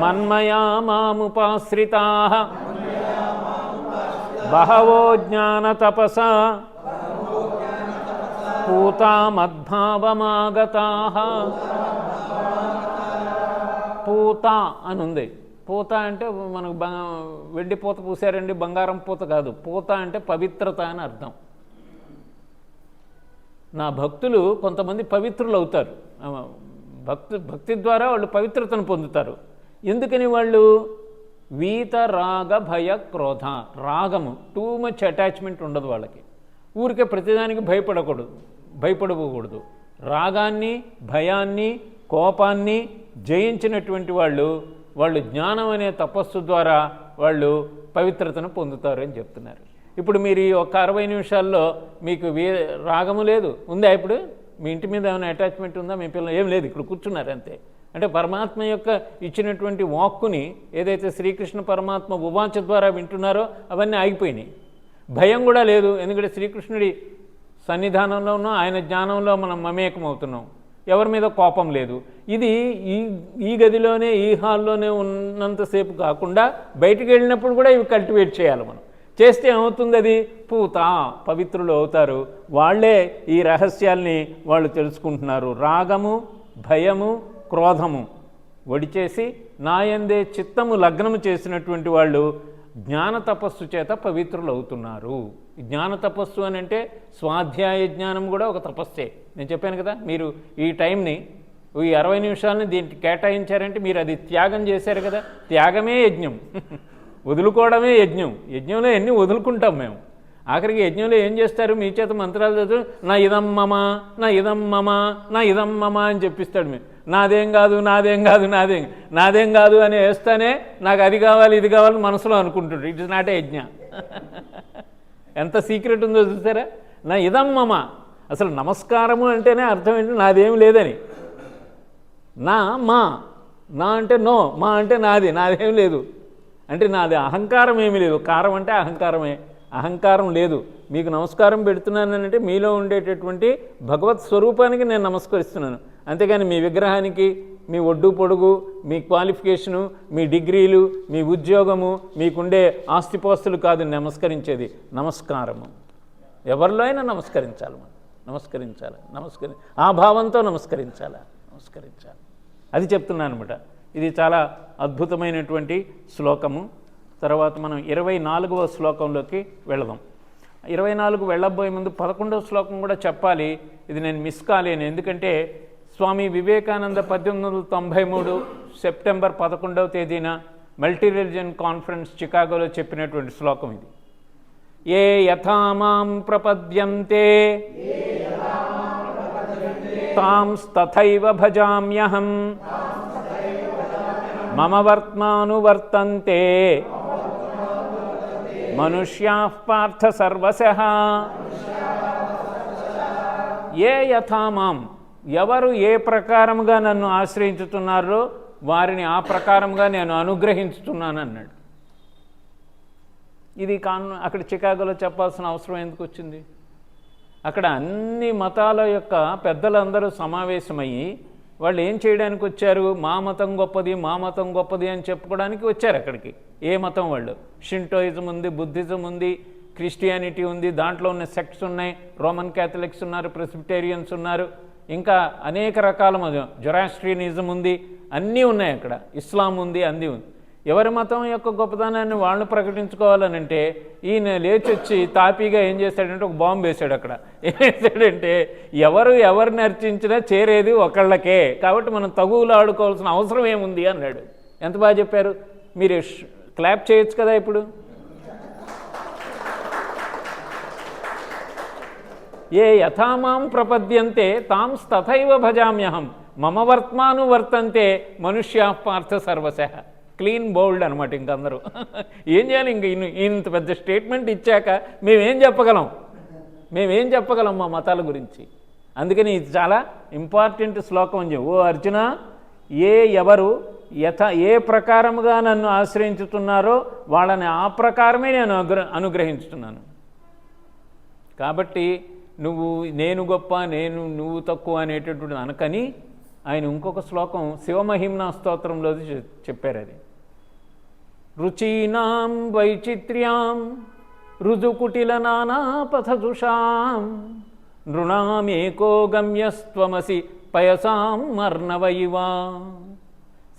[SPEAKER 1] మన్మయా మాముపాశ్రితా బహవో జ్ఞాన తపస పూతా మద్భావమాగతా. పూత అని ఉంది. పూత అంటే మనకు వెండి పూత పూసారండి, బంగారం పూత కాదు. పూత అంటే పవిత్రత అని అర్థం. నా భక్తులు కొంతమంది పవిత్రులు అవుతారు. భక్తి ద్వారా వాళ్ళు పవిత్రతను పొందుతారు. ఎందుకని? వాళ్ళు వీత రాగ భయ క్రోధ, రాగము, టూ మచ్ అటాచ్మెంట్ ఉండదు వాళ్ళకి. ఊరికే ప్రతిదానికి భయపడకూడదు. రాగాన్ని, భయాన్ని, కోపాన్ని జయించినటువంటి వాళ్ళు జ్ఞానం అనే తపస్సు ద్వారా వాళ్ళు పవిత్రతను పొందుతారు అని చెప్తున్నారు. ఇప్పుడు మీరు ఈ ఒక 60 నిమిషాల్లో మీకు రాగము లేదు ఉందా? ఇప్పుడు మీ ఇంటి మీద ఏమైనా అటాచ్మెంట్ ఉందా? మీ పిల్లలు ఏం లేదు, ఇక్కడ కూర్చున్నారు అంతే. అంటే పరమాత్మ యొక్క ఇచ్చినటువంటి వాక్కుని ఏదైతే శ్రీకృష్ణ పరమాత్మ ఉవాచ ద్వారా వింటున్నారో అవన్నీ ఆగిపోయినాయి. భయం కూడా లేదు, ఎందుకంటే శ్రీకృష్ణుడి సన్నిధానంలో ఉన్నాం, ఆయన జ్ఞానంలో మనం మమేకమవుతున్నాం. ఎవరి మీద కోపం లేదు. ఇది ఈ గదిలోనే, ఈ హాల్లోనే ఉన్నంతసేపు కాకుండా బయటికి వెళ్ళినప్పుడు కూడా ఇవి కల్టివేట్ చేయాలి. మనం చేస్తే ఏమవుతుంది? అది పూత, పవిత్రులు అవుతారు. వాళ్ళే ఈ రహస్యాల్ని వాళ్ళు తెలుసుకుంటున్నారు. రాగము, భయము, క్రోధము ఒడిచేసి నాయందే చిత్తము లగ్నము చేసినటువంటి వాళ్ళు జ్ఞాన తపస్సు చేత పవిత్రులు అవుతున్నారు. జ్ఞాన తపస్సు అని అంటే స్వాధ్యాయ జ్ఞానం కూడా ఒక తపస్సే. నేను చెప్పాను కదా, మీరు ఈ టైంని, ఈ 60 నిమిషాలని దీనికి కేటాయించారంటే మీరు అది త్యాగం చేశారు కదా. త్యాగమే యజ్ఞం, వదులుకోవడమే యజ్ఞం. యజ్ఞంలో ఎన్ని వదులుకుంటాం మేము. ఆఖరికి యజ్ఞంలో ఏం చేస్తారు, మీ చేత మంత్రాలు చదువు నా ఇదం మమ నా ఇదం మమ నా ఇదం మమ అని చెప్పిస్తాడు. మీరు నాదేం కాదు నాదేం కాదు నాదేం కాదు అని వేస్తానే నాకు అది కావాలి ఇది కావాలి మనసులో అనుకుంటుంటాడు. ఇట్ ఇస్ నాట్ ఏ యజ్ఞ. ఎంత సీక్రెట్ ఉందో చూసారా. నా ఇదం మమ, అసలు నమస్కారము అంటేనే అర్థం ఏంటి, నాదేం లేదని. నా మా, నా అంటే నో, మా అంటే నాదేం లేదు అంటే నాది అహంకారం ఏమీ లేదు. కారం అంటే అహంకారమే, అహంకారం లేదు. మీకు నమస్కారం పెడుతున్నానంటే మీలో ఉండేటటువంటి భగవత్ స్వరూపానికి నేను నమస్కరిస్తున్నాను. అంతేగాని మీ విగ్రహానికి, మీ ఒడ్డు పొడుగు, మీ క్వాలిఫికేషను, మీ డిగ్రీలు, మీ ఉద్యోగము, మీకుండే ఆస్తిపోస్తులు కాదు నమస్కరించేది. నమస్కారము ఎవరిలో అయినా నమస్కరించాలి, నమస్కరించాలి, ఆ భావంతో నమస్కరించాలి. అది చెప్తున్నాను అనమాట. ఇది చాలా అద్భుతమైనటువంటి శ్లోకము. తర్వాత మనం 24వ శ్లోకంలోకి వెళదాం. 24 వెళ్ళబోయే ముందు 11వ శ్లోకం కూడా చెప్పాలి. ఇది నేను మిస్ కాలేను, ఎందుకంటే స్వామి వివేకానంద 1893 సెప్టెంబర్ 11వ తేదీన మల్టీ రిలిజియన్ కాన్ఫరెన్స్ చికాగోలో చెప్పినటువంటి శ్లోకం ఇది. ఏ యథా మాం ప్రపద్యంతే తాంస్తథైవ భజామ్యహం మమ వర్త్మానువర్తంతే మనుష్యాః పార్థ సర్వశః. ఏ యథా మాం, ఎవరు ఏ ప్రకారముగా నన్ను ఆశ్రయించుతున్నారో వారిని ఆ ప్రకారముగా నేను అనుగ్రహించుతున్నాను అన్నాడు. ఇది అక్కడ చికాగోలో చెప్పాల్సిన అవసరం ఎందుకు వచ్చింది? అక్కడ అన్ని మతాల యొక్క పెద్దలందరూ సమావేశమయ్యి వాళ్ళు ఏం చేయడానికి వచ్చారు? మా మతం గొప్పది అని చెప్పుకోవడానికి వచ్చారు అక్కడికి. ఏ మతం వాళ్ళు? షింటోయిజం ఉంది, బుద్ధిజం ఉంది, క్రిస్టియానిటీ ఉంది, దాంట్లో ఉన్న సెక్ట్స్ ఉన్నాయి, రోమన్ క్యాథలిక్స్ ఉన్నారు, ప్రెస్బిటేరియన్స్ ఉన్నారు, ఇంకా అనేక రకాల మతం, జొరాస్ట్రియనిజం ఉంది, అన్నీ ఉన్నాయి అక్కడ, ఇస్లాం ఉంది, అన్నీ ఉంది. ఎవరి మతం యొక్క గొప్పతనాన్ని వాళ్ళు ప్రకటించుకోవాలనంటే ఈయన లేచొచ్చి తాపీగా ఏం చేశాడంటే ఒక బాంబు వేశాడు. అక్కడ ఏం వేశాడంటే ఎవరిని అర్చించినా చేరేది ఒకళ్ళకే, కాబట్టి మనం తగువులు ఆడుకోవాల్సిన అవసరం ఏముంది అన్నాడు. ఎంత బాగా చెప్పారు. మీరు క్లాప్ చేయొచ్చు కదా ఇప్పుడు. ఏ యథామాం ప్రపద్యంతే తాం తథైవ భజామ్యహం మమ వర్త్మానువర్తంతే మనుష్యాః పార్థ సర్వశః. క్లీన్ బౌల్డ్ అనమాట. ఇంకందరూ ఏం చేయాలి? ఇంత పెద్ద స్టేట్మెంట్ ఇచ్చాక మేమేం చెప్పగలం మా మతాల గురించి? అందుకని ఇది చాలా ఇంపార్టెంట్ శ్లోకం అని చెప్పి, ఓ అర్జున, ఎవరు ఏ ప్రకారముగా నన్ను ఆశ్రయించుతున్నారో వాళ్ళని ఆ ప్రకారమే నేను అనుగ్రహించుతున్నాను. కాబట్టి నేను గొప్ప నువ్వు తక్కువ అనేటటువంటి అనకని ఆయన ఇంకొక శ్లోకం శివమహిమ్నా స్తోత్రంలో చెప్పారు. అది రుచీనాం వైచిత్ర్యాం రుజుకుటిల నానాపథజుషాం నృణామేకో గమ్యస్త్వమసి పయసాం మర్ణవైవా.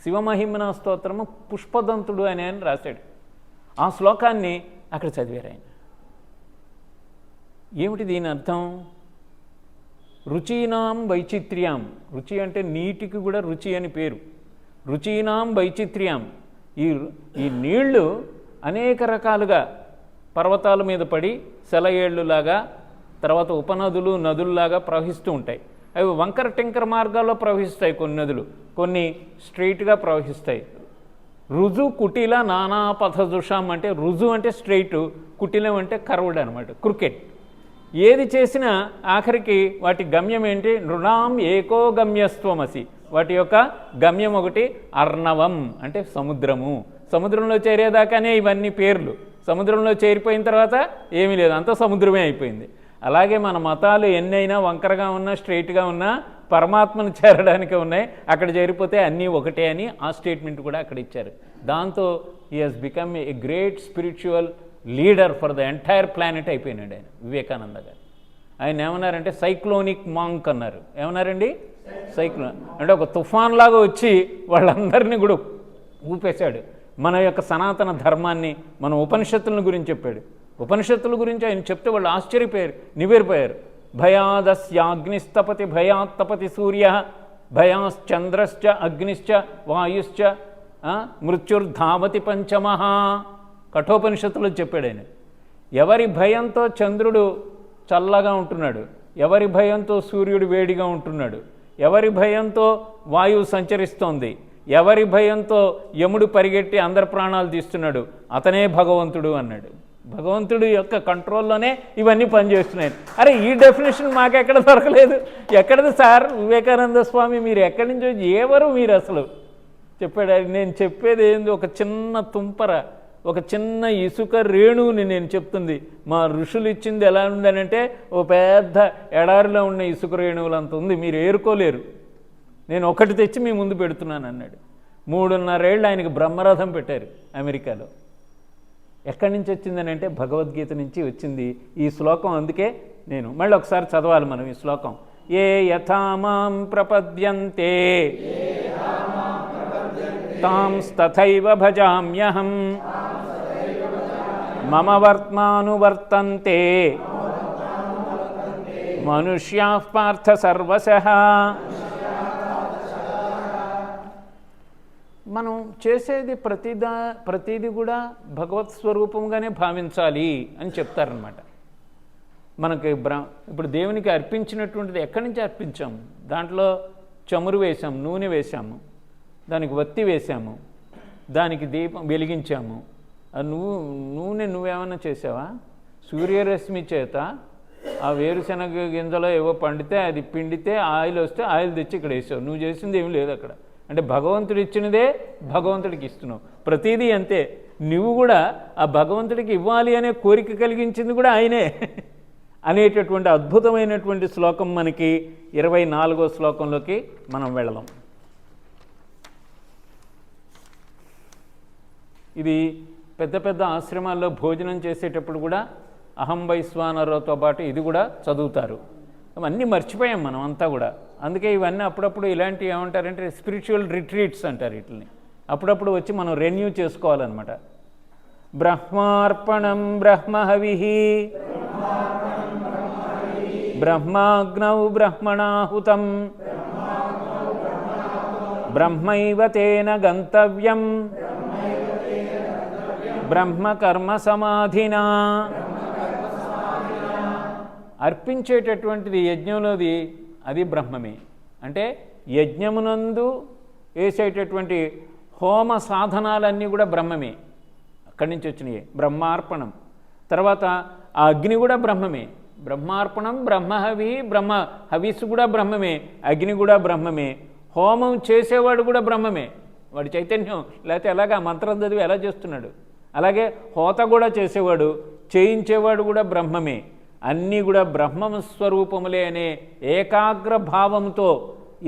[SPEAKER 1] శివమహిమ్నా స్తోత్రము పుష్పదంతుడు అని ఆయన రాశాడు. ఆ శ్లోకాన్ని అక్కడ చదివారు ఆయన. ఏమిటి దీని అర్థం? రుచీనాం వైచిత్ర్యాం, రుచి అంటే నీటికి కూడా రుచి అని పేరు. రుచీనాం వైచిత్ర్యాం, ఈ నీళ్లు అనేక రకాలుగా పర్వతాల మీద పడి సెలయేళ్లులాగా, తర్వాత ఉపనదులు నదుల్లాగా ప్రవహిస్తూ ఉంటాయి. అవి వంకర టింకర మార్గాల్లో ప్రవహిస్తాయి కొన్ని నదులు, కొన్ని స్ట్రైట్గా ప్రవహిస్తాయి. రుజు కుటిల నానాపథజుషాం అంటే రుజు అంటే స్ట్రైట్, కుటిలం అంటే కర్వ్డ్ అనమాట, క్రికెట్. ఏది చేసినా ఆఖరికి వాటి గమ్యం ఏంటి? నృణాం ఏకో గమ్యస్త్వమసి, వాటి యొక్క గమ్యం ఒకటి. అర్ణవం అంటే సముద్రము. సముద్రంలో చేరేదాకానే ఇవన్నీ పేర్లు. సముద్రంలో చేరిపోయిన తర్వాత ఏమీ లేదు, అంతా సముద్రమే అయిపోయింది. అలాగే మన మతాలు ఎన్నైనా వంకరగా ఉన్నా స్ట్రైట్గా ఉన్నా పరమాత్మను చేరడానికే ఉన్నాయి. అక్కడ చేరిపోతే అన్నీ ఒకటే అని ఆ స్టేట్మెంట్ కూడా అక్కడ ఇచ్చారు. దాంతో he has become a great spiritual leader for the entire planet అయిపోయినాడు ఆయన వివేకానంద గారు. ఆయన ఏమన్నారంటే సైక్లోనిక్ మాంక్ అన్నారు. ఏమన్నారండి? సైక్లోన్ అంటే ఒక తుఫాన్ లాగా వచ్చి వాళ్ళందరినీ కూడా ఊపేశాడు. మన యొక్క సనాతన ధర్మాన్ని, మన ఉపనిషత్తుల గురించి చెప్పాడు. ఉపనిషత్తుల గురించి ఆయన చెప్తే వాళ్ళు ఆశ్చర్యపోయారు, నివేరిపోయారు. భయాదస్యాగ్నిస్తపతి భయాత్తపతి సూర్య భయాశ్చంద్రశ్చ అగ్నిశ్చ వాయుశ్చ మృత్యుర్ధావతి పంచమహ. కఠోపనిషత్తులో చెప్పాడు ఆయన. ఎవరి భయంతో చంద్రుడు చల్లగా ఉంటున్నాడు, ఎవరి భయంతో సూర్యుడు వేడిగా ఉంటున్నాడు, ఎవరి భయంతో వాయువు సంచరిస్తోంది, ఎవరి భయంతో యముడు పరిగెట్టి అందరి ప్రాణాలు తీస్తున్నాడు, అతనే భగవంతుడు అన్నాడు. భగవంతుడి యొక్క కంట్రోల్లోనే ఇవన్నీ పనిచేస్తున్నాయి. అరే ఈ డెఫినేషన్ మాకెక్కడ దొరకలేదు, ఎక్కడది సార్ వివేకానంద స్వామి, మీరు ఎక్కడి నుంచి ఎవరు మీరు అసలు చెప్పాడు. నేను చెప్పేది ఏంది, ఒక చిన్న తుంపర, ఒక చిన్న ఇసుక రేణువుని నేను చెప్తుంది. మా ఋషులు ఇచ్చింది ఎలా ఉందనంటే ఓ పెద్ద ఎడారిలో ఉన్న ఇసుక రేణువులంత ఉంది, మీరు ఏరుకోలేరు, నేను ఒకటి తెచ్చి మీ ముందు పెడుతున్నాను అన్నాడు. 3.5 ఏళ్ళు ఆయనకి బ్రహ్మరథం పెట్టారు అమెరికాలో. ఎక్కడి నుంచి వచ్చిందని అంటే భగవద్గీత నుంచి వచ్చింది ఈ శ్లోకం. అందుకే నేను మళ్ళీ ఒకసారి చదవాలి మనం ఈ శ్లోకం. ఏ యథామాం ప్రపద్యంతే తాంస్తథైవ భజామ్యహం మమ వర్త్మానువర్తంతే మనుష్యాః పార్థ సర్వశః. మనం చేసేది ప్రతిదీ కూడా భగవత్ స్వరూపంగానే భావించాలి అని చెప్తారనమాట. మనకి ఇప్పుడు దేవునికి అర్పించినటువంటిది ఎక్కడి నుంచి అర్పించాము, దాంట్లో చమురు వేసాము, నూనె వేసాము, దానికి వత్తి వేసాము, దానికి దీపం వెలిగించాము. నూనె నువ్వేమన్నా చేసావా? సూర్యరశ్మి చేత ఆ వేరుశనగ గింజలో ఏవో పండితే అది పిండితే ఆయిల్ వస్తే ఆయిల్ తెచ్చి ఇక్కడ వేసావు, నువ్వు చేసింది ఏమీ లేదు అక్కడ. అంటే భగవంతుడు ఇచ్చినదే భగవంతుడికి ఇస్తున్నావు. ప్రతిదీ అంతే. నువ్వు కూడా ఆ భగవంతుడికి ఇవ్వాలి అనే కోరిక కలిగించింది కూడా ఆయనే అనేటటువంటి అద్భుతమైనటువంటి శ్లోకం మనకి 24వ శ్లోకంలోకి మనం వెళదాం. ఇది పెద్ద పెద్ద ఆశ్రమాల్లో భోజనం చేసేటప్పుడు కూడా అహం వైశ్వానరతో పాటు ఇది కూడా చదువుతారు. అవన్నీ మర్చిపోయాం మనం అంతా కూడా. అందుకే ఇవన్నీ అప్పుడప్పుడు ఇలాంటివి ఏమంటారంటే స్పిరిచువల్ రిట్రీట్స్ అంటారు వీటిని. అప్పుడప్పుడు వచ్చి మనం రెన్యూ చేసుకోవాలన్నమాట. బ్రహ్మార్పణం బ్రహ్మహవిః బ్రహ్మాగ్నౌ బ్రహ్మణాహుతం బ్రహ్మైవ తేన గంతవ్యం బ్రహ్మకర్మ సమాధినా. అర్పించేటటువంటిది యజ్ఞంలోది అది బ్రహ్మమే. అంటే యజ్ఞమునందు వేసేటటువంటి హోమ సాధనాలన్నీ కూడా బ్రహ్మమే, అక్కడి నుంచి వచ్చినాయి. బ్రహ్మార్పణం తర్వాత ఆ అగ్ని కూడా బ్రహ్మమే. బ్రహ్మార్పణం బ్రహ్మహవి, బ్రహ్మ హవిస్సు కూడా బ్రహ్మమే, అగ్ని కూడా బ్రహ్మమే. హోమం చేసేవాడు కూడా బ్రహ్మమే, వాడి చైతన్యం. లేకపోతే ఎలాగా మంత్రం చదివి ఎలా చేస్తున్నాడు, అలాగే హోత కూడా చేసేవాడు, చేయించేవాడు కూడా బ్రహ్మమే. అన్నీ కూడా బ్రహ్మ స్వరూపములే అనే ఏకాగ్ర భావంతో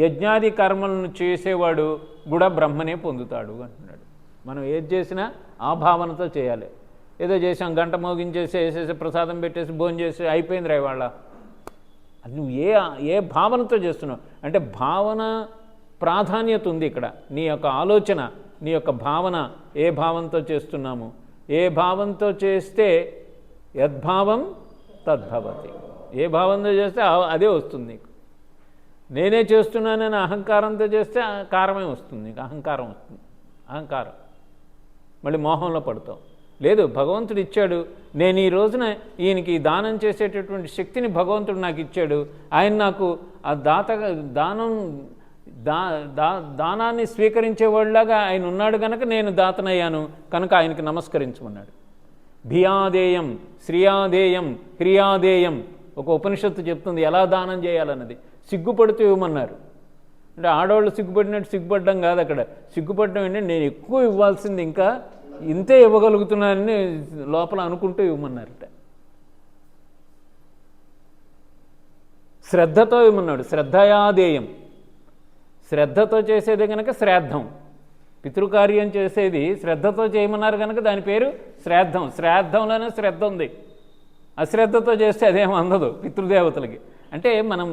[SPEAKER 1] యజ్ఞాది కర్మలను చేసేవాడు కూడా బ్రహ్మనే పొందుతాడు అంటున్నాడు. మనం ఏది చేసినా ఆ భావనతో చేయాలి. ఏదో చేసాం, గంట మోగించేసి వేసేసి ప్రసాదం పెట్టేసి భోజనం చేసి అయిపోయిందిరా ఇవాళ, నువ్వు ఏ భావనతో చేస్తున్నావు అంటే భావన ప్రాధాన్యత ఉంది ఇక్కడ. నీ యొక్క ఆలోచన, నీ యొక్క భావన, ఏ భావంతో చేస్తున్నాము, ఏ భావంతో చేస్తే యద్భావం తద్భవతి. ఏ భావంతో చేస్తే అదే వస్తుంది నీకు. నేనే చేస్తున్నానని అహంకారంతో చేస్తే కారమే వస్తుంది నీకు, అహంకారం వస్తుంది. అహంకారం మళ్ళీ మోహంలో పడతావు. లేదు, భగవంతుడు ఇచ్చాడు, నేను ఈ రోజున ఈయనకి దానం చేసేటటువంటి శక్తిని భగవంతుడు నాకు ఇచ్చాడు, ఆయన నాకు ఆ దానాన్ని స్వీకరించేవాళ్ళలాగా ఆయన ఉన్నాడు కనుక నేను దాతనయ్యాను, కనుక ఆయనకి నమస్కరించమన్నాడు. భియాదేయం శ్రియాదేయం క్రియాదేయం ఒక ఉపనిషత్తు చెప్తుంది ఎలా దానం చేయాలన్నది. సిగ్గుపడుతూ ఇవ్వమన్నారు. అంటే ఆడవాళ్ళు సిగ్గుపడినట్టు సిగ్గుపడడం కాదు అక్కడ. సిగ్గుపడడం ఏంటంటే నేను ఎక్కువ ఇవ్వాల్సింది ఇంకా ఇంతే ఇవ్వగలుగుతున్నానని లోపల అనుకుంటూ ఇవ్వమన్నారట. శ్రద్ధతో ఇవ్వమన్నాడు. శ్రద్ధయాదేయం, శ్రద్ధతో చేసేది కనుక శ్రాద్ధం. పితృకార్యం చేసేది శ్రద్ధతో చేయమన్నారు కనుక దాని పేరు శ్రాద్ధం. శ్రాద్ధంలోనే శ్రద్ధ ఉంది. అశ్రద్ధతో చేస్తే అదేం అందదు పితృదేవతలకి. అంటే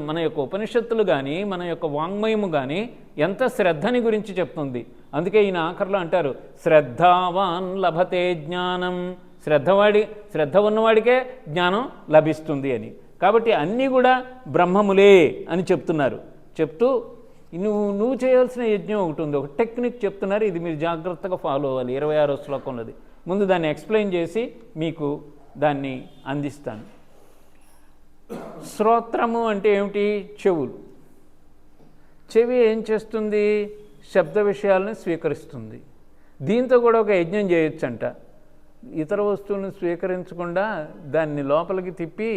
[SPEAKER 1] మన యొక్క ఉపనిషత్తులు కానీ మన యొక్క వాంగ్మయము కానీ ఎంత శ్రద్ధని గురించి చెప్తుంది. అందుకే ఈయన ఆఖరిలో అంటారు శ్రద్ధావాన్ లభతే జ్ఞానం. శ్రద్ధ ఉన్నవాడికే జ్ఞానం లభిస్తుంది అని. కాబట్టి అన్నీ కూడా బ్రహ్మములే అని చెప్తున్నారు. చెప్తూ నువ్వు చేయాల్సిన యజ్ఞం ఒకటి ఉంది, ఒక టెక్నిక్ చెప్తున్నారు. ఇది మీరు జాగ్రత్తగా ఫాలో అవ్వాలి. 26వ శ్లోకంలోది. ముందు దాన్ని ఎక్స్ప్లెయిన్ చేసి మీకు దాన్ని అందిస్తాను. శ్రోత్రము అంటే ఏమిటి? చెవులు. చెవి ఏం చేస్తుంది? శబ్ద విషయాలను స్వీకరిస్తుంది. దీంతో కూడా ఒక యజ్ఞం చేయొచ్చంట. ఇతర వస్తువులను స్వీకరించకుండా దాన్ని లోపలికి తిప్పి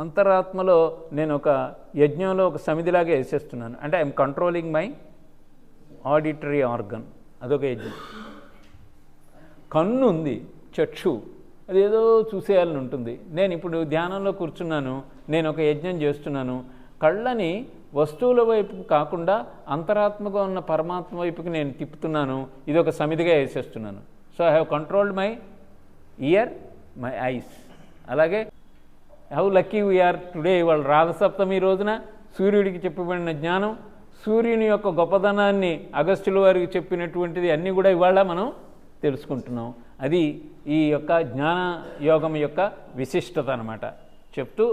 [SPEAKER 1] అంతరాత్మలో నేను ఒక యజ్ఞంలో ఒక సమిధిలాగా వేసేస్తున్నాను. అంటే I'm controlling my auditory organ. అదొక యజ్ఞం. కన్ను ఉంది, చక్షు, అదేదో చూసేయాలని ఉంటుంది. నేను ఇప్పుడు ధ్యానంలో కూర్చున్నాను, నేను ఒక యజ్ఞం చేస్తున్నాను. కళ్ళని వస్తువుల వైపు కాకుండా అంతరాత్మగా ఉన్న పరమాత్మ వైపుకి నేను తిప్పుతున్నాను. ఇది ఒక సమిధిగా వేసేస్తున్నాను. So I have controlled my year, my eyes. అలాగే హౌ లక్కీ వీఆర్ టుడే. ఇవాళ రాధసప్తమి రోజున సూర్యుడికి చెప్పబడిన జ్ఞానం, సూర్యుని యొక్క గొప్పదనాన్ని అగస్త్యుల వారికి చెప్పినటువంటిది అన్నీ కూడా ఇవాళ మనం తెలుసుకుంటున్నాం. అది ఈ యొక్క జ్ఞాన యోగం యొక్క విశిష్టత అన్నమాట. చెప్తూ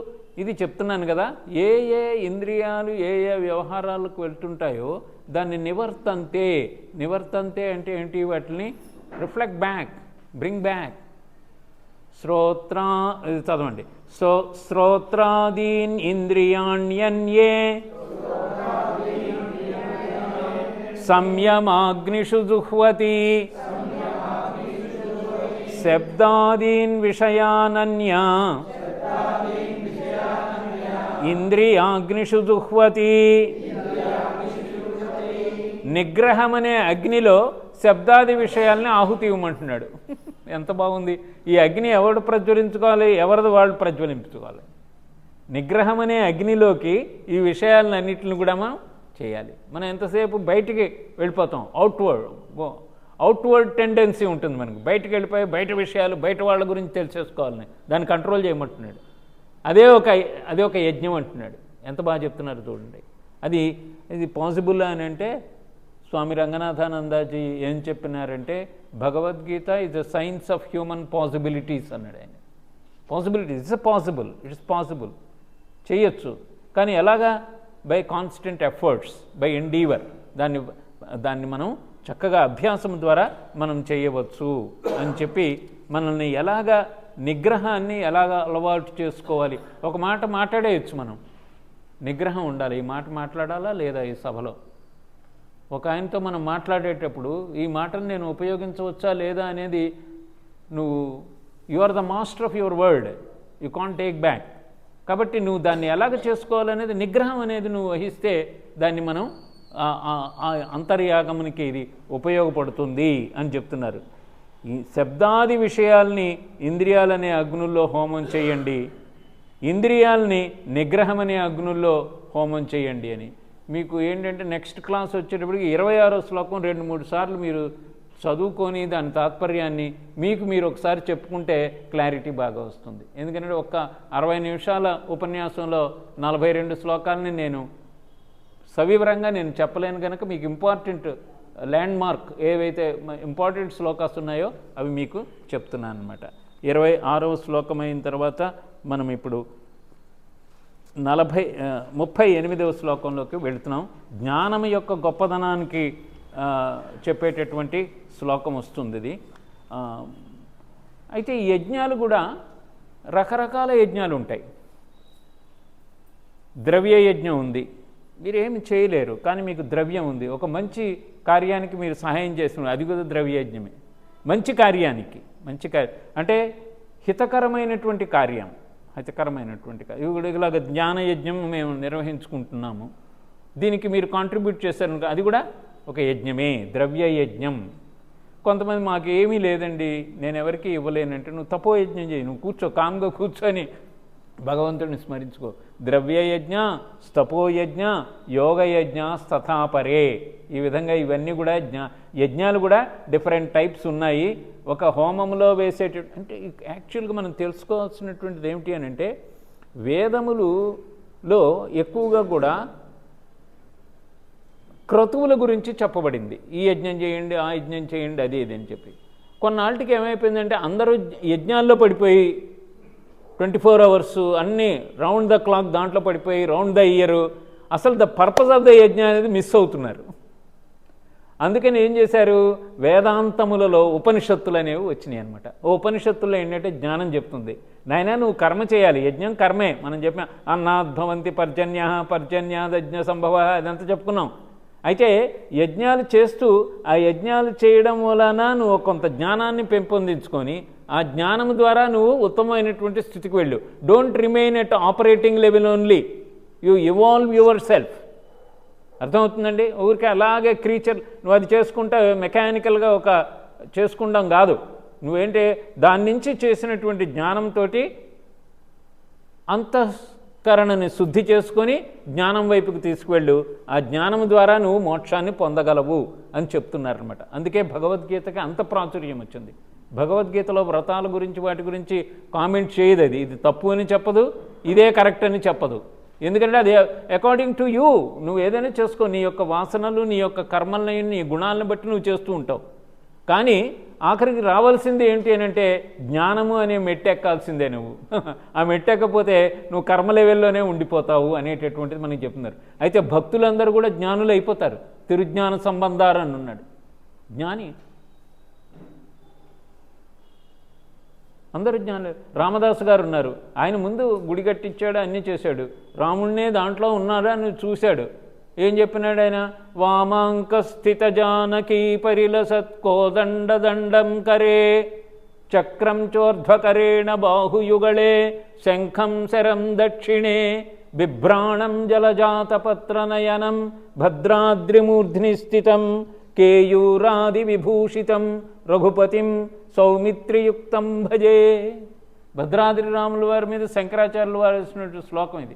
[SPEAKER 1] ఇది చెప్తున్నాను కదా, ఏ ఏ ఇంద్రియాలు ఏ ఏ వ్యవహారాలకు వెళ్తుంటాయో దాన్ని నివర్తంతే. నివర్తంతే అంటే ఏంటి? వాటిని రిఫ్లెక్ట్ బ్యాక్, బ్రింగ్ బ్యాక్. చదవండి. శ్రోత్రాదీన్ ఇంద్రియాణ్యన్యే సంయమాగ్నిషు జుహ్వతి శబ్దాదీన్ విషయానన్యా ఇంద్రియాగ్నిషు జుహ్వతి. నిగ్రహం అనే అగ్నిలో శబ్దాది విషయాల్ని ఆహుతి ఇవ్వమంటున్నాడు. ఎంత బాగుంది! ఈ అగ్ని ఎవడు ప్రజ్వలించుకోవాలి? ఎవరిది వాళ్ళు ప్రజ్వలించుకోవాలి. నిగ్రహం అనే అగ్నిలోకి ఈ విషయాలన్నింటిని కూడా మనం చేయాలి. మనం ఎంతసేపు బయటికి వెళ్ళిపోతాం. అవుట్వర్డ్ టెండెన్సీ ఉంటుంది మనకు. బయటికి వెళ్ళిపోయి బయట విషయాలు, బయట వాళ్ళ గురించి తెలిసేసుకోవాలని దాన్ని కంట్రోల్ చేయమంటున్నాడు. అదే ఒక యజ్ఞం అంటున్నాడు. ఎంత బాగా చెప్తున్నారు చూడండి. ఇది పాసిబుల్ అని అంటే స్వామి రంగనాథానందాజీ ఏం చెప్పినారంటే, Bhagavad Gita is a science of human possibilities అన్నాడు ఆయన. పాసిబిలిటీస్, ఇట్స్ పాసిబుల్ చేయొచ్చు. కానీ ఎలాగా? By constant efforts, by endeavour. దాన్ని మనం చక్కగా అభ్యాసం ద్వారా మనం చేయవచ్చు అని చెప్పి మనల్ని ఎలాగా నిగ్రహాన్ని ఎలాగా అలవాటు చేసుకోవాలి. ఒక మాట మాట్లాడేయచ్చు మనం, నిగ్రహం ఉండాలి. ఈ మాట మాట్లాడాలా లేదా ఈ సభలో? ఒక ఆయనతో మనం మాట్లాడేటప్పుడు ఈ మాటను నేను ఉపయోగించవచ్చా లేదా అనేది you are the master of your word, you can't take back. కాబట్టి నువ్వు దాన్ని ఎలాగ చేసుకోవాలనేది, నిగ్రహం అనేది నువ్వు వహిస్తే దాన్ని మనం అంతర్యాగమునికి ఇది ఉపయోగపడుతుంది అని చెప్తున్నారు. ఈ శబ్దాది విషయాల్ని ఇంద్రియాలనే అగ్నుల్లో హోమం చేయండి, ఇంద్రియాలని నిగ్రహం అనే అగ్నుల్లో హోమం చేయండి అని. మీకు ఏంటంటే నెక్స్ట్ క్లాస్ వచ్చేటప్పటికి 26వ శ్లోకం 2-3 సార్లు మీరు చదువుకొని దాని తాత్పర్యాన్ని మీరు ఒకసారి చెప్పుకుంటే క్లారిటీ బాగా వస్తుంది. ఎందుకంటే ఒక్క 60 నిమిషాల ఉపన్యాసంలో 42 శ్లోకాలని నేను సవివరంగా నేను చెప్పలేను కనుక మీకు ఇంపార్టెంట్ ల్యాండ్ మార్క్ ఏవైతే ఇంపార్టెంట్ శ్లోకాస్ ఉన్నాయో అవి మీకు చెప్తున్నాను అనమాట. 26వ శ్లోకం అయిన తర్వాత మనం ఇప్పుడు 38వ శ్లోకంలోకి వెళుతున్నాం. జ్ఞానం యొక్క గొప్పదనానికి చెప్పేటటువంటి శ్లోకం వస్తుంది ఇది. అయితే ఈ యజ్ఞాలు కూడా రకరకాల యజ్ఞాలు ఉంటాయి. ద్రవ్య యజ్ఞం ఉంది, మీరేమి చేయలేరు కానీ మీకు ద్రవ్యం ఉంది. ఒక మంచి కార్యానికి మీరు సహాయం చేస్తున్నారు, అది కూడా ద్రవ్యయజ్ఞమే. మంచి కార్యానికి, అంటే హితకరమైనటువంటి కార్యం, ఇలాగ జ్ఞానయజ్ఞం మేము నిర్వహించుకుంటున్నాము, దీనికి మీరు కాంట్రిబ్యూట్ చేశారు, అది కూడా ఒక యజ్ఞమే, ద్రవ్యయజ్ఞం. కొంతమంది మాకు ఏమీ లేదండి, నేను ఎవరికి ఇవ్వలేనంటే నువ్వు తపోయజ్ఞం చేయి, నువ్వు కూర్చో, కామ్గా కూర్చొని భగవంతుడిని స్మరించుకో. ద్రవ్యయజ్ఞ, స్తపోయజ్ఞ, యోగయజ్ఞ తథాపరే. ఈ విధంగా ఇవన్నీ కూడా యజ్ఞాలు కూడా డిఫరెంట్ టైప్స్ ఉన్నాయి. ఒక హోమంలో అంటే యాక్చువల్గా మనం తెలుసుకోవాల్సినటువంటిది ఏమిటి అని అంటే, వేదములలో ఎక్కువగా కూడా క్రతువుల గురించి చెప్పబడింది. ఈ యజ్ఞం చేయండి, ఆ యజ్ఞం చేయండి, అది ఇది అని చెప్పి. కొన్నాళ్ళకి ఏమైపోయిందంటే అందరూ యజ్ఞాల్లో పడిపోయి 24 అవర్స్ అన్నీ రౌండ్ ద క్లాక్ దాంట్లో పడిపోయి రౌండ్ ద ఇయర్ అసలు ద పర్పస్ ఆఫ్ ద యజ్ఞ అనేది మిస్ అవుతున్నారు. అందుకని ఏం చేశారు, వేదాంతములలో ఉపనిషత్తులు అనేవి వచ్చినాయి అనమాట. ఉపనిషత్తుల్లో ఏంటంటే జ్ఞానం చెప్తుంది, నాయన నువ్వు కర్మ చేయాలి, యజ్ఞం కర్మే. మనం చెప్పిన అన్నాద్భవంతి పర్జన్యాదజ్ఞ సంభవ అదంతా చెప్పుకున్నాం. అయితే యజ్ఞాలు చేస్తూ ఆ యజ్ఞాలు చేయడం వలన నువ్వు కొంత జ్ఞానాన్ని పెంపొందించుకొని ఆ జ్ఞానం ద్వారా నువ్వు ఉత్తమమైనటువంటి స్థితికి వెళ్ళు. Don't remain at operating level only, you evolve your self. అర్థమవుతుందండి? ఊరికే అలాగే క్రీచర్ నువ్వు అది చేసుకుంటా మెకానికల్గా ఒక చేసుకుంటాం కాదు. నువ్వేంటి దాని నుంచి చేసినటువంటి జ్ఞానంతో అంతఃకరణని శుద్ధి చేసుకొని జ్ఞానం వైపుకి తీసుకువెళ్ళు. ఆ జ్ఞానం ద్వారా నువ్వు మోక్షాన్ని పొందగలవు అని చెప్తున్నారనమాట. అందుకే భగవద్గీతకి అంత ప్రాచుర్యం వచ్చింది. భగవద్గీతలో వ్రతాల గురించి వాటి గురించి కామెంట్ చేయదు. అది ఇది తప్పు అని చెప్పదు, ఇదే కరెక్ట్ అని చెప్పదు. ఎందుకంటే అది అకార్డింగ్ టు యూ, నువ్వు ఏదైనా చేసుకో. నీ యొక్క వాసనలు, నీ యొక్క కర్మల్ని, నీ గుణాలను బట్టి నువ్వు చేస్తూ ఉంటావు. కానీ ఆఖరికి రావాల్సింది ఏంటి అని అంటే జ్ఞానము అనే మెట్టెక్కాల్సిందే నువ్వు. ఆ మెట్టెక్కపోతే నువ్వు కర్మ లెవెల్లోనే ఉండిపోతావు అనేటటువంటిది మనకి చెప్తున్నారు. అయితే భక్తులందరూ కూడా జ్ఞానులు అయిపోతారు. తిరుజ్ఞాన సంబంధారు అని ఉన్నాడు జ్ఞాని. అందరూ జ్ఞానులు. రామదాసు గారు ఉన్నారు, ఆయన ముందు గుడి కట్టించాడు, అన్నీ చేశాడు. రాముడినే దాంట్లో ఉన్నాడు అని చూశాడు. ఏం చెప్పినాడు ఆయన? వామాంక స్థిత జానకీ పరిలసత్కోదండం కరే చక్రం చోర్ధ్వకరేణ బాహుయుగళే శంఖం శరం దక్షిణే బిభ్రాణం జలజాతపత్రనయనం భద్రాద్రిమూర్ధ్ని స్థితం కేయూరాది విభూషితం రఘుపతిం సౌమిత్రియుక్తం భజే. భద్రాద్రి రాముల వారి మీద శంకరాచార్యుల వారు వేసినట్టు శ్లోకం ఇది.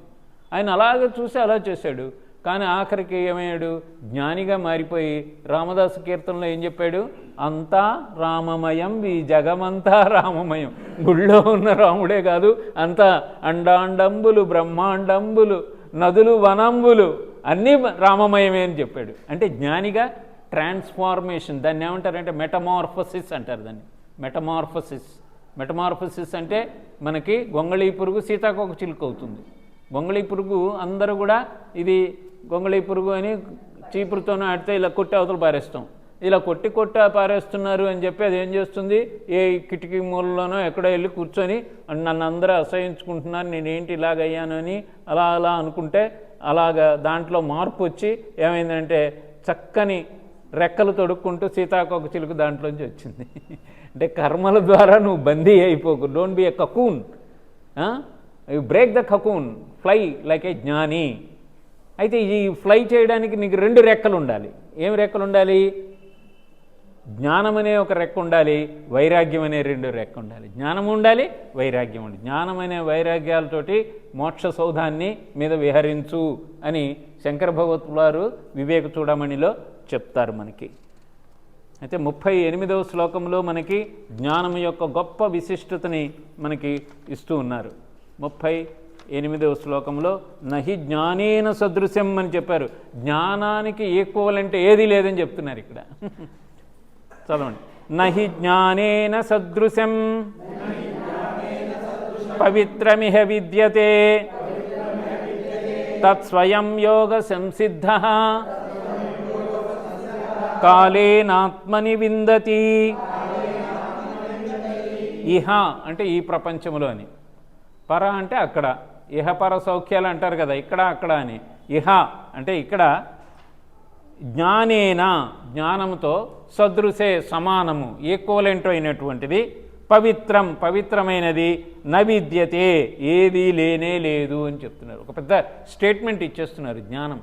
[SPEAKER 1] ఆయన అలాగే చూసి అలా చేశాడు. కానీ ఆఖరికి ఏమయ్యాడు? జ్ఞానిగా మారిపోయి రామదాసు కీర్తనలో ఏం చెప్పాడు? అంతా రామమయం, ఈ జగమంతా రామమయం. గుళ్ళో ఉన్న రాముడే కాదు, అంతా అండాండంబులు, బ్రహ్మాండంబులు, నదులు, వనంబులు అన్నీ రామమయమే అని చెప్పాడు. అంటే జ్ఞానిగా ట్రాన్స్ఫార్మేషన్, దాన్ని ఏమంటారంటే మెటమార్ఫసిస్ అంటారు దాన్ని. మెటమార్ఫసిస్ అంటే మనకి గొంగళీ పురుగు సీతాకోక చిలుక అవుతుంది. గొంగళీ పురుగు అందరూ కూడా ఇది గొంగళీ పురుగు అని చీపురుతోనే ఆడితే ఇలా కొట్టి అవతల పారేస్తాం. ఇలా కొట్టి పారేస్తున్నారు అని చెప్పి అది ఏం చేస్తుంది? ఏ కిటికీ మూలలోనో ఎక్కడో వెళ్ళి కూర్చొని నన్ను అందరూ అసహించుకుంటున్నారు, నేనేంటి ఇలాగయ్యాను అని అలా అనుకుంటే అలాగా దాంట్లో మార్పు వచ్చి ఏమైందంటే చక్కని రెక్కలు తొడుక్కుంటూ సీతాకోక చిలుక దాంట్లోంచి వచ్చింది. అంటే కర్మల ద్వారా నువ్వు బందీ అయిపోకు. Don't be a cocoon, you break the cocoon, fly like a జ్ఞాని. అయితే ఈ ఫ్లై చేయడానికి నీకు 2 రెక్కలు ఉండాలి. ఏం రెక్కలు ఉండాలి? జ్ఞానం అనే ఒక రెక్క ఉండాలి, వైరాగ్యం అనే 2 రెక్క ఉండాలి. జ్ఞానం ఉండాలి, వైరాగ్యం ఉండాలి. జ్ఞానం అనే వైరాగ్యాలతోటి మోక్ష సౌధాన్ని మీద విహరించు అని శంకర భగవత్పాదుల వారు వివేక చూడమణిలో చెప్తారు మనకి. అయితే 38వ శ్లోకంలో మనకి జ్ఞానం యొక్క గొప్ప విశిష్టతని మనకి ఇస్తూ ఉన్నారు. 38వ శ్లోకంలో నహి జ్ఞానేన సదృశ్యం అని చెప్పారు. జ్ఞానానికి ఈక్వలెంట్ ఏది లేదని చెప్తున్నారు ఇక్కడ. చదవండి. నహి జ్ఞానేన సదృశం పవిత్రమిహ విద్యతే తత్స్వయం యోగ సంసిద్ధ కాలేనాత్మని విందతి. ఇహ అంటే ఈ ప్రపంచంలో అని, పర అంటే అక్కడ, ఇహపర సౌఖ్యాలు అంటారు కదా, ఇక్కడ అక్కడ అని. ఇహ అంటే ఇక్కడ, జ్ఞానేన జ్ఞానంతో, సదృశే సమానము, ఈక్వలెంట్ అయినటువంటిది, పవిత్రం పవిత్రమైనది, నవిద్యతే ఏది లేనే లేదు అని చెప్తున్నారు. ఒక పెద్ద స్టేట్మెంట్ ఇచ్చేస్తున్నారు. జ్ఞానం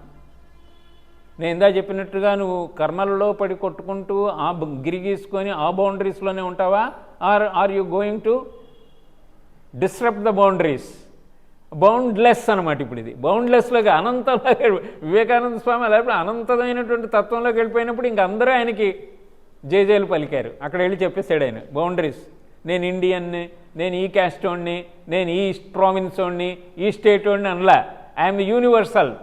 [SPEAKER 1] నేను ఇందా చెప్పినట్టుగా నువ్వు కర్మలలో పడి కొట్టుకుంటూ ఆ గిరిగీసుకొని ఆ బౌండరీస్లోనే ఉంటావా? Are you going to disturb the boundaries? Boundless అనమాట. ఇప్పుడు ఇది బౌండ్లెస్లోకి అనంతంలోకి వివేకానంద స్వామి అలా అనంతమైనటువంటి తత్వంలోకి వెళ్ళిపోయినప్పుడు ఇంక అందరూ ఆయనకి జేజేలు పలికారు. అక్కడ వెళ్ళి చెప్పేశాడు ఆయన బౌండరీస్. నేను ఇండియన్ని, నేను ఈ క్యాస్ట్ వాడిని, నేను ఈ ప్రావిన్స్ వాడిని, ఈ స్టేట్ వాడిని అనలా. ఐఎమ్ యూనివర్సల్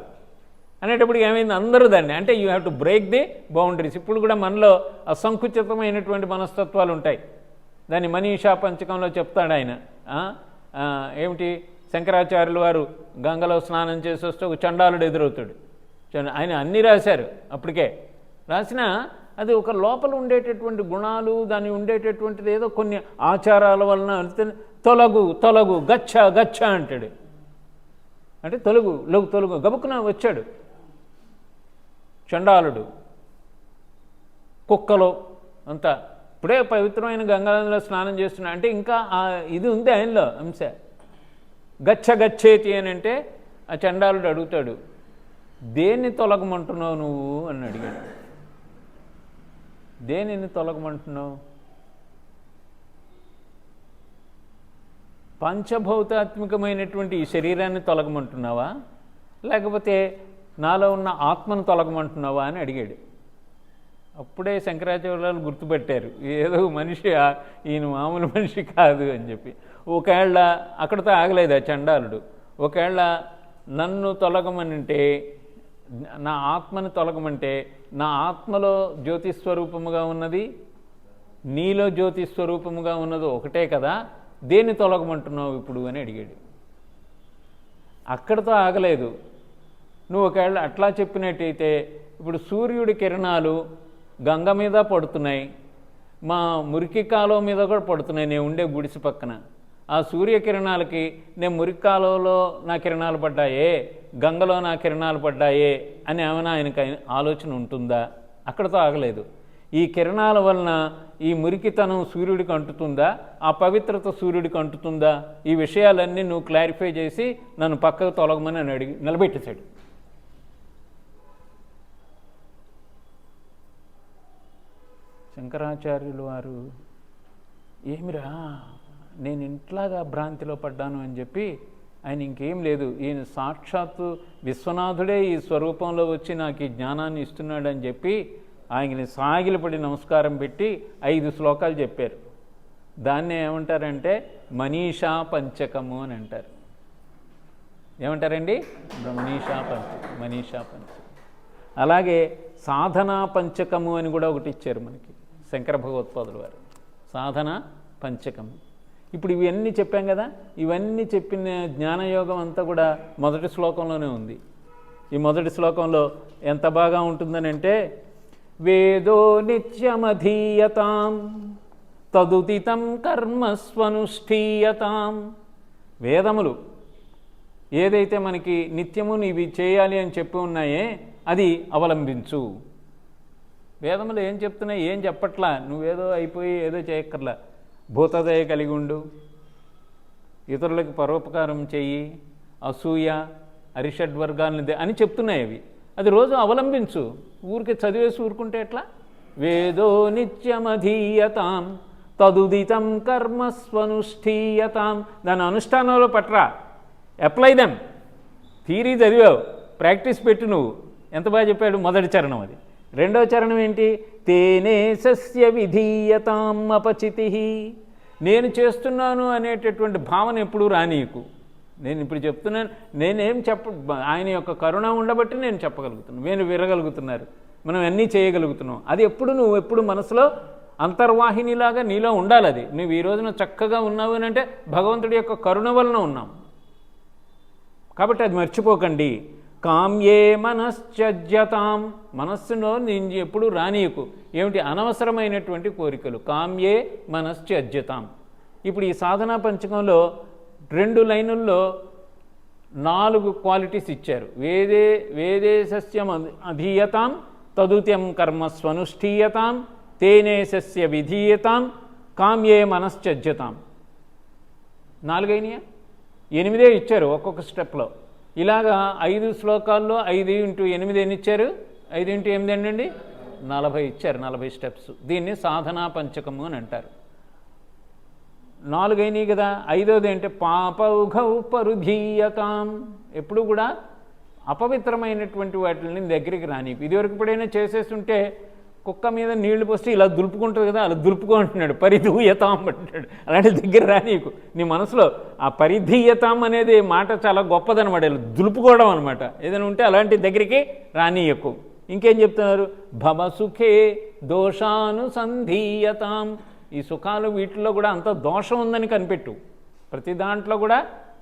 [SPEAKER 1] అనేటప్పటికి ఏమైంది? అందరూ దాన్ని అంటే you have to break the boundaries. ఇప్పుడు కూడా మనలో అసంకుచితమైనటువంటి మనస్తత్వాలు ఉంటాయి. దాన్ని మనీషా పంచకంలో చెప్తాడు ఆయన. ఏమిటి? శంకరాచార్యుల వారు గంగలో స్నానం చేసి వస్తే ఒక చండాలుడు ఎదురవుతాడు. ఆయన అన్నీ రాశారు అప్పటికే. రాసిన అది ఒక లోపల ఉండేటటువంటి గుణాలు, దాని ఉండేటటువంటిది ఏదో కొన్ని ఆచారాల వలన తొలగు గచ్చ అంటాడు. అంటే తొలగు గబుక్కున వచ్చాడు చండాలుడు. కుక్కలో అంతా ఇప్పుడే పవిత్రమైన గంగానదిలో స్నానం చేస్తున్నా అంటే ఇంకా ఇది ఉంది ఆయనలో అంశ. గచ్చేతి అని అంటే ఆ చండాలుడు అడుగుతాడు, దేన్ని తొలగమంటున్నావు నువ్వు అని అడిగాడు. దేనిని తొలగమంటున్నావు? పంచభౌతాత్మికమైనటువంటి ఈ శరీరాన్ని తొలగమంటున్నావా, లేకపోతే నాలో ఉన్న ఆత్మను తొలగమంటున్నావా అని అడిగాడు. అప్పుడే శంకరాచార్యులు గుర్తుపెట్టారు, ఏదో మనిషి ఈయన మామూలు మనిషి కాదు అని చెప్పి. ఒకవేళ అక్కడితో ఆగలేదు ఆ చండాలుడు. ఒకవేళ నన్ను తొలగమనంటే, నా ఆత్మను తొలగమంటే, నా ఆత్మలో జ్యోతిస్వరూపముగా ఉన్నది, నీలో జ్యోతిస్వరూపముగా ఉన్నది ఒకటే కదా, దేన్ని తొలగమంటున్నావు ఇప్పుడు అని అడిగాడు. అక్కడితో ఆగలేదు. నువ్వు ఒకవేళ అట్లా చెప్పినట్టయితే, ఇప్పుడు సూర్యుడి కిరణాలు గంగ మీద పడుతున్నాయి, మా మురికి కాలువ మీద కూడా పడుతున్నాయి, నేను ఉండే గుడిసె పక్కన. ఆ సూర్యకిరణాలకి నేను మురికి కాలువలో నా కిరణాలు పడ్డాయే, గంగలో నా కిరణాలు పడ్డాయే అని ఏమైనా ఆయనకి ఆలోచన ఉంటుందా? అక్కడితో ఆగలేదు. ఈ కిరణాల వలన ఈ మురికితనం సూర్యుడికి అంటుతుందా, ఆ పవిత్రత సూర్యుడికి అంటుతుందా? ఈ విషయాలన్నీ నువ్వు క్లారిఫై చేసి నన్ను పక్కకు తొలగమని అని అడిగి నిలబెట్టేశాడు. శంకరాచార్యులు వారు, ఏమిరా నేను ఇంట్లాగా భ్రాంతిలో పడ్డాను అని చెప్పి ఆయన ఇంకేం లేదు, ఈయన సాక్షాత్తు విశ్వనాథుడే ఈ స్వరూపంలో వచ్చి నాకు ఈ జ్ఞానాన్ని ఇస్తున్నాడని చెప్పి ఆయనని సాగిలపడి నమస్కారం పెట్టి 5 శ్లోకాలు చెప్పారు. దాన్నే ఏమంటారంటే మనీషా పంచకము అని అంటారు. ఏమంటారండి? మనీషా పంచకం. అలాగే సాధనా పంచకము అని కూడా ఒకటి ఇచ్చారు మనకి శంకర భగవత్పాదులు వారు, సాధనా పంచకము. ఇప్పుడు ఇవన్నీ చెప్పాం కదా, ఇవన్నీ చెప్పిన జ్ఞానయోగం అంతా కూడా మొదటి శ్లోకంలోనే ఉంది. ఈ మొదటి శ్లోకంలో ఎంత బాగా ఉంటుందని అంటే, వేదో నిత్యమధీయతాం తదుదితం కర్మస్వనుష్ఠీయతాం. వేదములు ఏదైతే మనకి నిత్యము నీవి చేయాలి అని చెప్పి ఉన్నాయే అది అవలంబించు. వేదములు ఏం చెప్తున్నాయి? ఏం చెప్పట్లా, నువ్వేదో అయిపోయి ఏదో చేయక్కర్లా. భూతదయ కలిగి ఉండు, ఇతరులకు పరోపకారం చెయ్యి, అసూయ, అరిషడ్వర్గాలని అని చెప్తున్నాయి అవి. అది రోజు అవలంబించు. ఊరికి చదివేసి ఊరుకుంటే ఎట్లా? వేదో నిత్యమధీయతాం తదుదితం కర్మస్వనుష్ఠీయతాం. దాని అనుష్ఠానంలో పట్రా, అప్లై దెమ్. థీరీ చదివావు, ప్రాక్టీస్ పెట్టు. నువ్వు ఎంత బాగా చెప్పాడు. మొదటి చరణం అది. రెండవ చరణం ఏంటి? తేనే సస్య విధీయతాం అపచితి. నేను చేస్తున్నాను అనేటటువంటి భావన ఎప్పుడూ రానీయకు. నేను ఇప్పుడు చెప్తున్నాను, నేనేం ఆయన యొక్క కరుణ ఉండబట్టి నేను చెప్పగలుగుతున్నాను, నేను వినగలుగుతున్నారు, మనం అన్నీ చేయగలుగుతున్నాం. అది నువ్వు ఎప్పుడు మనసులో అంతర్వాహినిలాగా నీలో ఉండాలి. అది నువ్వు ఈ రోజున చక్కగా ఉన్నావు అని అంటే భగవంతుడి యొక్క కరుణ వలన ఉన్నాం. కాబట్టి అది మర్చిపోకండి. కామ్యే మనశ్చర్యతాం. మనస్సులో నేను ఎప్పుడు రానీయకు. ఏమిటి? అనవసరమైనటువంటి కోరికలు. కామ్యే మనశ్చర్యతాం. ఇప్పుడు ఈ సాధనా పంచకంలో 2 లైనుల్లో 4 క్వాలిటీస్ ఇచ్చారు. వేదే సస్యం అధీయతాం తదుత్యం కర్మస్వనుష్ఠీయతాం తేనే సస్య విధీయతాం కామ్యే మనశ్చర్యతాం. 4 అయినాయా? 8 ఇచ్చారు ఒక్కొక్క స్టెప్లో. ఇలాగా 5 శ్లోకాల్లో 5 × 8 ఎన్ని ఇచ్చారు? 5 × 8 అండి 40 ఇచ్చారు. 40 స్టెప్స్. దీన్ని సాధనా పంచకము అని అంటారు. 4 అయినాయి కదా. 5వది అంటే పాపౌఘౌ పరుధీయతాం. ఎప్పుడు కూడా అపవిత్రమైనటువంటి వాటిని దగ్గరికి రాని. ఇదివరకు ఎప్పుడైనా చేసేస్తుంటే కుక్క మీద నీళ్లు పోస్తే ఇలా దులుపుకుంటుంది కదా, అలా దులుపుకో అంటున్నాడు. పరిధూయతాం అంటాడు. అలాంటి దగ్గర రానీకు. నీ మనసులో ఆ పరిధీయతాం అనేది మాట చాలా గొప్పదనమాట. ఇలా దులుపుకోవడం అనమాట. ఏదైనా ఉంటే అలాంటి దగ్గరికి రానీయకు. ఇంకేం చెప్తున్నారు? భవసుఖే దోషానుసంధీయతాం. ఈ సుఖాలు వీటిల్లో కూడా అంత దోషం ఉందని కనిపెట్టు. ప్రతి దాంట్లో కూడా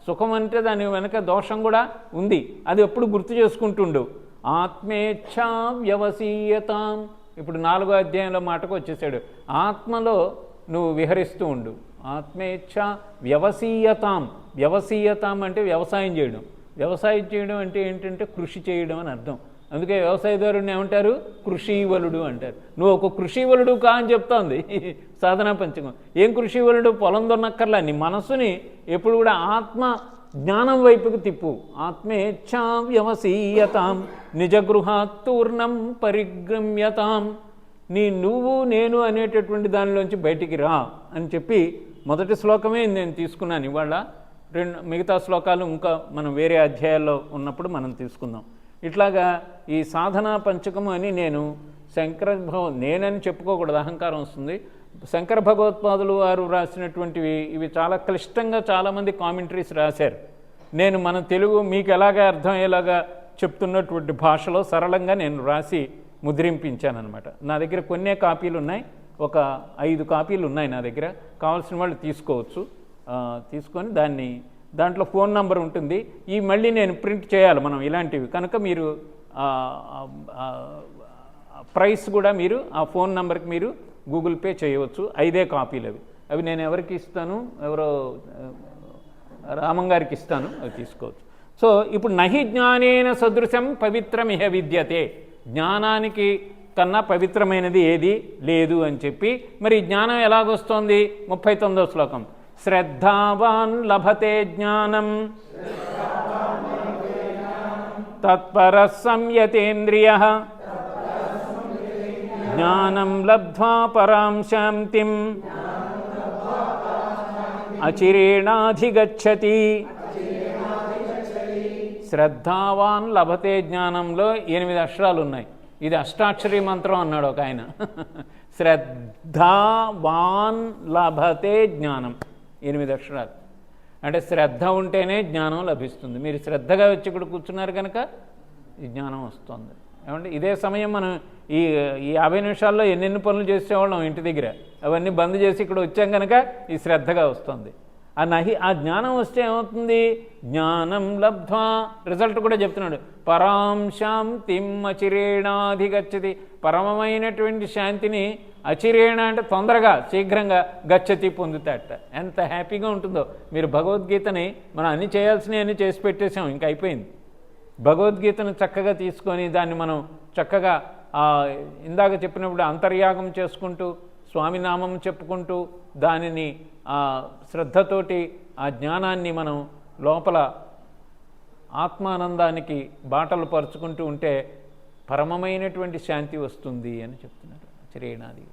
[SPEAKER 1] సుఖం అంటే దాని వెనక దోషం కూడా ఉంది. అది ఎప్పుడు గుర్తు చేసుకుంటుండు. ఆత్మేచ్ఛా వ్యవసీయతాం. ఇప్పుడు 4వ అధ్యాయంలో మాటకు వచ్చేసాడు. ఆత్మలో నువ్వు విహరిస్తూ ఉండు. ఆత్మేచ్ఛ వ్యవసీయతాం. వ్యవసీయతాం అంటే వ్యవసాయం చేయడం. వ్యవసాయం చేయడం అంటే ఏంటంటే కృషి చేయడం అని అర్థం. అందుకే వ్యవసాయదారుడిని ఏమంటారు? కృషీవలుడు అంటారు. నువ్వు ఒక కృషీవలుడు కా అని చెప్తోంది సాధనా పంచకం. ఏం కృషీవలుడు? పొలం దున్నక్కర్లా, నీ మనస్సుని ఎప్పుడు కూడా ఆత్మ జ్ఞానం వైపుకు తిప్పు. ఆత్మేచ్ఛా వ్యవసీయతాం నిజగృహాత్తూర్ణం పరిగమ్యతాం. నువ్వు నేను అనేటటువంటి దానిలోంచి బయటికి రా అని చెప్పి మొదటి శ్లోకమే నేను తీసుకున్నాను. ఇవాళ మిగతా శ్లోకాలు ఇంకా మనం వేరే అధ్యాయాల్లో ఉన్నప్పుడు మనం తీసుకుందాం. ఇట్లాగా ఈ సాధనా పంచకము అని నేను నేనని చెప్పుకోకూడదు, అహంకారం వస్తుంది. శంకర భగవత్పాదులు వారు రాసినటువంటివి ఇవి చాలా క్లిష్టంగా చాలామంది కామెంటరీస్ రాశారు. నేను మన తెలుగు మీకు ఎలాగా అర్థమయ్యేలాగా చెప్తున్నటువంటి భాషలో సరళంగా నేను రాసి ముద్రింపించానమాట. నా దగ్గర కొన్నే కాపీలు ఉన్నాయి, ఒక 5 కాపీలు ఉన్నాయి నా దగ్గర. కావాల్సిన వాళ్ళు తీసుకోవచ్చు. తీసుకొని దాంట్లో ఫోన్ నంబర్ ఉంటుంది. మళ్ళీ నేను ప్రింట్ చేయాలి మనం ఇలాంటివి కనుక మీరు ప్రైస్ కూడా మీరు ఆ ఫోన్ నంబర్కి మీరు గూగుల్ పే చేయవచ్చు. 5 కాపీలు అవి నేను ఎవరికి ఇస్తాను? ఎవరో రామంగారికి ఇస్తాను, అవి తీసుకోవచ్చు. సో ఇప్పుడు నహి జ్ఞానేన సదృశం పవిత్రమిహ విద్యతే. జ్ఞానానికి కన్నా పవిత్రమైనది ఏది లేదు అని చెప్పి మరి జ్ఞానం ఎలాగొస్తోంది? 39వ శ్లోకం. శ్రద్ధావాన్ లభతే జ్ఞానం తత్పర సంయతేంద్రియః జ్ఞానం లబ్ధ్వా పరాం శాంతిం అచిరేణాధిగచ్చతి. శ్రద్ధావాన్ లభతే జ్ఞానంలో 8 అక్షరాలు ఉన్నాయి. ఇది అష్టాక్షరీ మంత్రం అన్నాడు ఒక ఆయన. శ్రద్ధావాన్ లభతే జ్ఞానం 8 అక్షరాలు. అంటే శ్రద్ధ ఉంటేనే జ్ఞానం లభిస్తుంది. మీరు శ్రద్ధగా వచ్చి ఇక్కడ కూర్చున్నారు కనుక ఈ జ్ఞానం వస్తుంది. ఏమంటే ఇదే సమయం మనం ఈ 50 నిమిషాల్లో ఎన్నెన్ని పనులు చేసేవాళ్ళం ఇంటి దగ్గర, అవన్నీ బంద్ చేసి ఇక్కడ వచ్చాం కనుక ఈ శ్రద్ధగా వస్తుంది. ఆ జ్ఞానం వస్తే ఏమవుతుంది? జ్ఞానం లబ్ధ్వా రిజల్ట్ కూడా చెప్తున్నాడు. పరాం శాంతిం అచిరేణాధిగచ్చతి. పరమమైనటువంటి శాంతిని అచిరేణ అంటే తొందరగా శీఘ్రంగా గచ్చతి పొందుతాట. ఎంత హ్యాపీగా ఉంటుందో. మీరు భగవద్గీతని మనం అన్ని చేయాల్సినవి అన్నీ చేసి పెట్టేసాం, ఇంకా అయిపోయింది. భగవద్గీతను చక్కగా తీసుకొని దాన్ని మనం చక్కగా ఇందాక చెప్పినప్పుడు అంతర్యాగం చేసుకుంటూ స్వామినామం చెప్పుకుంటూ దానిని శ్రద్ధతోటి ఆ జ్ఞానాన్ని మనం లోపల ఆత్మానందానికి బాటలు పరుచుకుంటూ ఉంటే పరమమైనటువంటి శాంతి వస్తుంది అని చెప్తున్నారు. చిరేణాది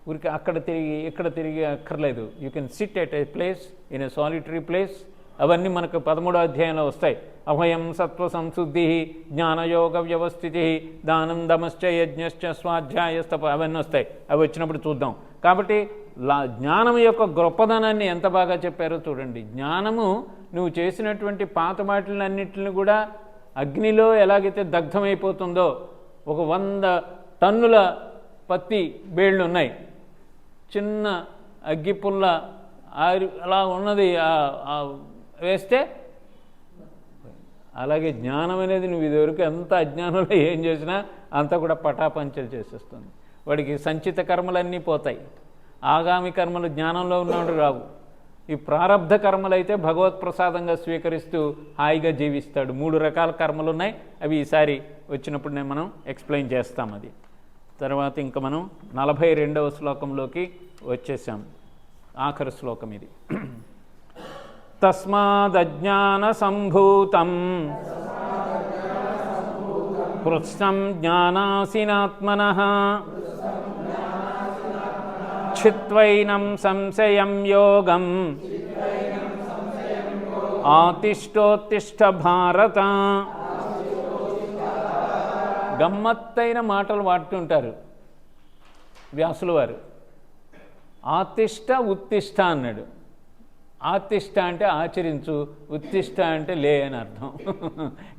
[SPEAKER 1] ఊరికి అక్కడ తిరిగి ఇక్కడ తిరిగి అక్కర్లేదు. You can SIT at a place in a solitary place. అవన్నీ మనకు 13వ అధ్యాయంలో వస్తాయి. అభయం సత్వ సంశుద్ధి జ్ఞానయోగ వ్యవస్థితి దానం దమశ్చ యజ్ఞశ్చ స్వాధ్యాయస్తప అవన్నీ వస్తాయి. అవి వచ్చినప్పుడు చూద్దాం. కాబట్టి జ్ఞానం యొక్క గొప్పదనాన్ని ఎంత బాగా చెప్పారో చూడండి. జ్ఞానము నువ్వు చేసినటువంటి పాత మాటలన్నింటిని కూడా అగ్నిలో ఎలాగైతే దగ్ధమైపోతుందో, ఒక 100 టన్నుల పత్తి బేళ్ళు ఉన్నాయి, చిన్న అగ్గిపుల్ల అలా ఉన్నది వేస్తే అలాగే జ్ఞానం అనేది నువ్వు ఇదివరకు ఎంత అజ్ఞానంలో ఏం చేసినా అంతా కూడా పటాపంచలు చేసేస్తుంది. వాడికి సంచిత కర్మలన్నీ పోతాయి. ఆగామి కర్మలు జ్ఞానంలో ఉన్నవాడు రావు. ఈ ప్రారబ్ధ కర్మలు అయితే భగవత్ ప్రసాదంగా స్వీకరిస్తూ హాయిగా జీవిస్తాడు. 3 రకాల కర్మలు ఉన్నాయి. అవి ఈసారి వచ్చినప్పుడు మనం ఎక్స్ప్లెయిన్ చేస్తాం. అది తర్వాత ఇంకా మనం 42వ శ్లోకంలోకి వచ్చేసాం. ఆఖరి శ్లోకం ఇది. తస్మాదజ్ఞాన సంభూతం కృత్స్నం జ్ఞానాసినాత్మనః చిత్వైనం సంశయం యోగం ఆతిష్టోత్తిష్ట భారత. గమ్మత్తైన మాటలు వాడుతుంటారు వ్యాసుల వారు. ఆతిష్ట ఉత్తిష్ట అన్నాడు. ఆతిష్ట అంటే ఆచరించు, ఉత్తిష్ట అంటే లే అని అర్థం.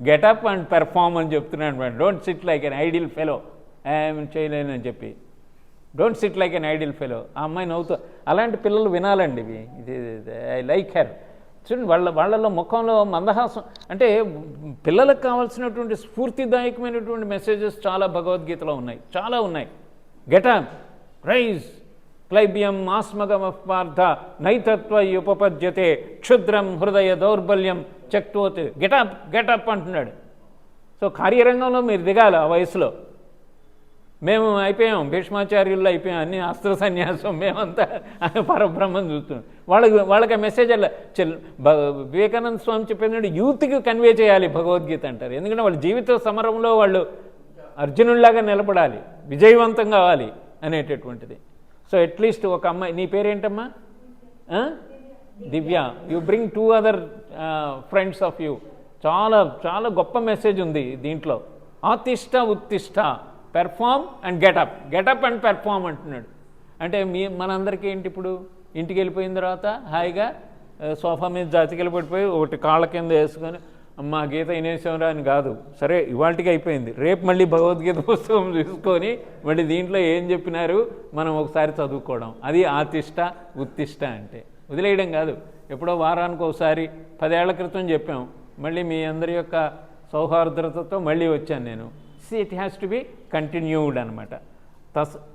[SPEAKER 1] గెటప్ అండ్ పెర్ఫార్మ్ అని చెప్తున్నాడు అనమాట. Don't sit like an idle fellow, ఏం చేయలేను అని చెప్పి. Don't sit like an idle fellow. ఆ అమ్మాయి నవ్వుతూ, అలాంటి పిల్లలు వినాలండి ఇవి. ఇది ఐ లైక్ హెర్. చూడండి వాళ్ళలో ముఖంలో మందహాసం. అంటే పిల్లలకు కావాల్సినటువంటి స్ఫూర్తిదాయకమైనటువంటి మెసేజెస్ చాలా భగవద్గీతలో ఉన్నాయి, చాలా ఉన్నాయి. గెటప్, రైజ్, క్లైబ్యం ఆస్మగమపార్థ నైతత్వ ఉపపద్యతే క్షుద్రం హృదయ దౌర్బల్యం చక్తోత్. గెటప్ గెటప్ అంటున్నాడు. సో కార్యరంగంలో మీరు దిగాలి ఆ వయసులో. మేము అయిపోయాం, భీష్మాచార్యుల్లో అయిపోయాం, అన్ని అస్త్ర సన్యాసం, మేమంతా పరబ్రహ్మం చూస్తున్నాం. వాళ్ళకి ఆ మెసేజ్ అలా వివేకానంద స్వామి చెప్పినట్టు యూత్కి కన్వే చేయాలి భగవద్గీత అంటారు. ఎందుకంటే వాళ్ళ జీవిత సమరంలో వాళ్ళు అర్జునుడిలాగా నిలబడాలి, విజయవంతం కావాలి అనేటటువంటిది. సో అట్లీస్ట్ ఒక అమ్మాయి, నీ పేరేంటమ్మా? Divya. You bring 2 other friends of you. చాలా చాలా గొప్ప మెసేజ్ ఉంది దీంట్లో. ఆతిష్ట ఉత్తిష్ట, perform and get up, get up and perform అంటున్నాడు. అంటే మనందరికీ ఏంటి, ఇప్పుడు ఇంటికి వెళ్ళిపోయిన తర్వాత హాయిగా సోఫా మీద జాతికెళ్ళి పడిపోయి ఒకటి కాళ్ళ కింద వేసుకొని అమ్మ గీత వినేశ్వరా అని కాదు. సరే ఇవాళకి అయిపోయింది, రేపు మళ్ళీ భగవద్గీత పుస్తకం తీసుకొని మళ్ళీ దీంట్లో ఏం చెప్పినారు మనం ఒకసారి చదువుకోవడం. అది ఆతిష్ట ఉత్తిష్ట అంటే. వదిలేయడం కాదు. ఎప్పుడో వారానికి ఒకసారి 10 ఏళ్ల క్రితం చెప్పాం, మళ్ళీ మీ అందరి యొక్క సౌహార్ద్రతతో మళ్ళీ వచ్చాను నేను. It has to be continued అనమాట.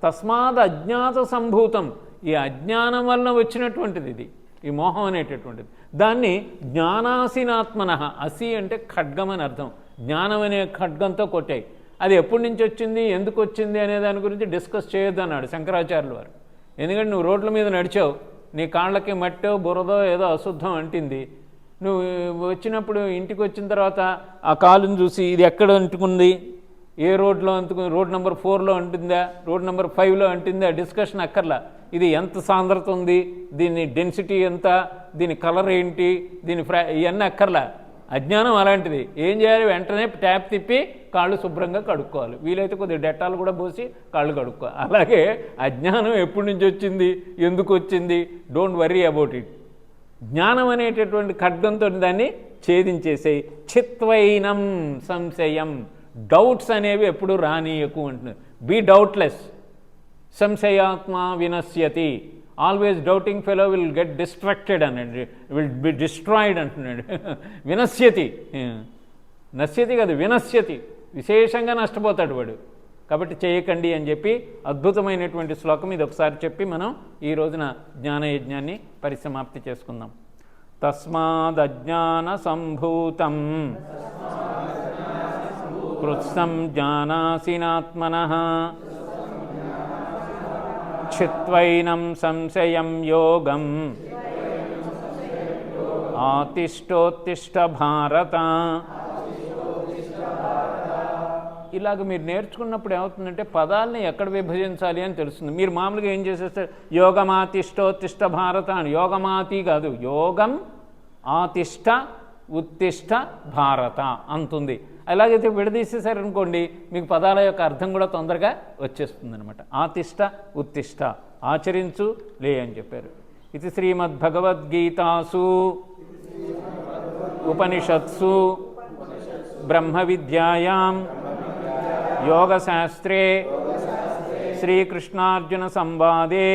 [SPEAKER 1] తస్మాత్ అజ్ఞాత సంభూతం, ఈ అజ్ఞానం వలన వచ్చినటువంటిది ఇది, ఈ మోహం అనేటటువంటిది. దాన్ని జ్ఞానాసినాత్మన, అసి అంటే ఖడ్గం అని అర్థం, జ్ఞానం అనే ఖడ్గంతో కొట్టాయి. అది ఎప్పటి నుంచి వచ్చింది, ఎందుకు వచ్చింది అనే దాని గురించి డిస్కస్ చేయొద్దు అన్నాడు శంకరాచార్యుల వారు. ఎందుకంటే నువ్వు రోడ్ల మీద నడిచావు, నీ కాళ్ళకి మట్టో బురదో ఏదో అశుద్ధం అంటింది. నువ్వు వచ్చినప్పుడు ఇంటికి వచ్చిన తర్వాత ఆ కాలుని చూసి ఇది ఎక్కడ అంటుకుంది, ఏ రోడ్లో అంటుకుంది, రోడ్ నెంబర్ 4లో అంటుందా, రోడ్ నెంబర్ 5లో అంటుందా, డిస్కషన్ అక్కర్లా. ఇది ఎంత సాంద్రత ఉంది, దీని డెన్సిటీ ఎంత, దీని కలర్ ఏంటి, దీని ఇవన్నీ అక్కర్లా. అజ్ఞానం అలాంటిది. ఏం చేయాలి, వెంటనే ట్యాప్ తిప్పి కాళ్ళు శుభ్రంగా కడుక్కోవాలి, వీలైతే కొద్దిగా డెటాలు కూడా పోసి కాళ్ళు కడుక్కోవాలి. అలాగే అజ్ఞానం ఎప్పటి నుంచి వచ్చింది, ఎందుకు వచ్చింది, డోంట్ వర్రీ అబౌట్ ఇట్. జ్ఞానం అనేటటువంటి ఖడ్గంతో దాన్ని ఛేదించేసేయి. చిత్వైనం సంశయం, డౌట్స్ అనేవి ఎప్పుడు రానీయకు అంటున్నారు. Be doubtless. సంశయాత్మ వినశ్యతి, always doubting fellow will get distracted అన్నాడు, విల్ బి డిస్ట్రాయిడ్ అంటున్నాడు. వినశ్యతి, నశ్యతి కాదు వినశ్యతి, విశేషంగా నష్టపోతాడు వాడు. కాబట్టి చేయకండి అని చెప్పి అద్భుతమైనటువంటి శ్లోకం ఇది ఒకసారి చెప్పి మనం ఈ రోజున జ్ఞానయజ్ఞాన్ని పరిసమాప్తి చేసుకుందాం. తస్మాదజ్ఞాన సంభూతం కృత్సం జ్ఞానాసినాత్మనః చిత్వైనం సంశయం యోగం ఆతిష్టోత్తిష్ట భారత. ఇలాగ మీరు నేర్చుకున్నప్పుడు ఏమవుతుందంటే పదాలని ఎక్కడ విభజించాలి అని తెలుస్తుంది. మీరు మామూలుగా ఏం చేసేస్తారు, యోగమాతిష్టోత్తిష్ట భారత అని. యోగమాతి కాదు, యోగం ఆతిష్ట ఉత్తిష్ట భారత అంతుంది. అలాగైతే విడదీసేసారనుకోండి మీకు పదాల యొక్క అర్థం కూడా తొందరగా వచ్చేస్తుంది అనమాట. ఆతిష్ట ఉత్తిష్ట, ఆచరించు లే అని చెప్పారు. ఇది శ్రీమద్భగవద్గీతాసు ఉపనిషత్సు బ్రహ్మ విద్యాయాం యోగశాస్త్రే శ్రీకృష్ణార్జున సంవాదే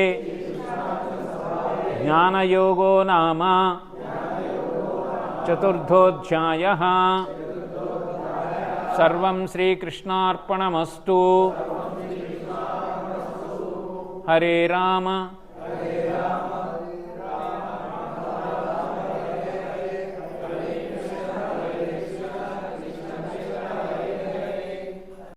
[SPEAKER 1] జ్ఞానయోగో నామ చతుర్థోధ్యాయః. సర్వం శ్రీకృష్ణార్పణమస్తు. హరే రామ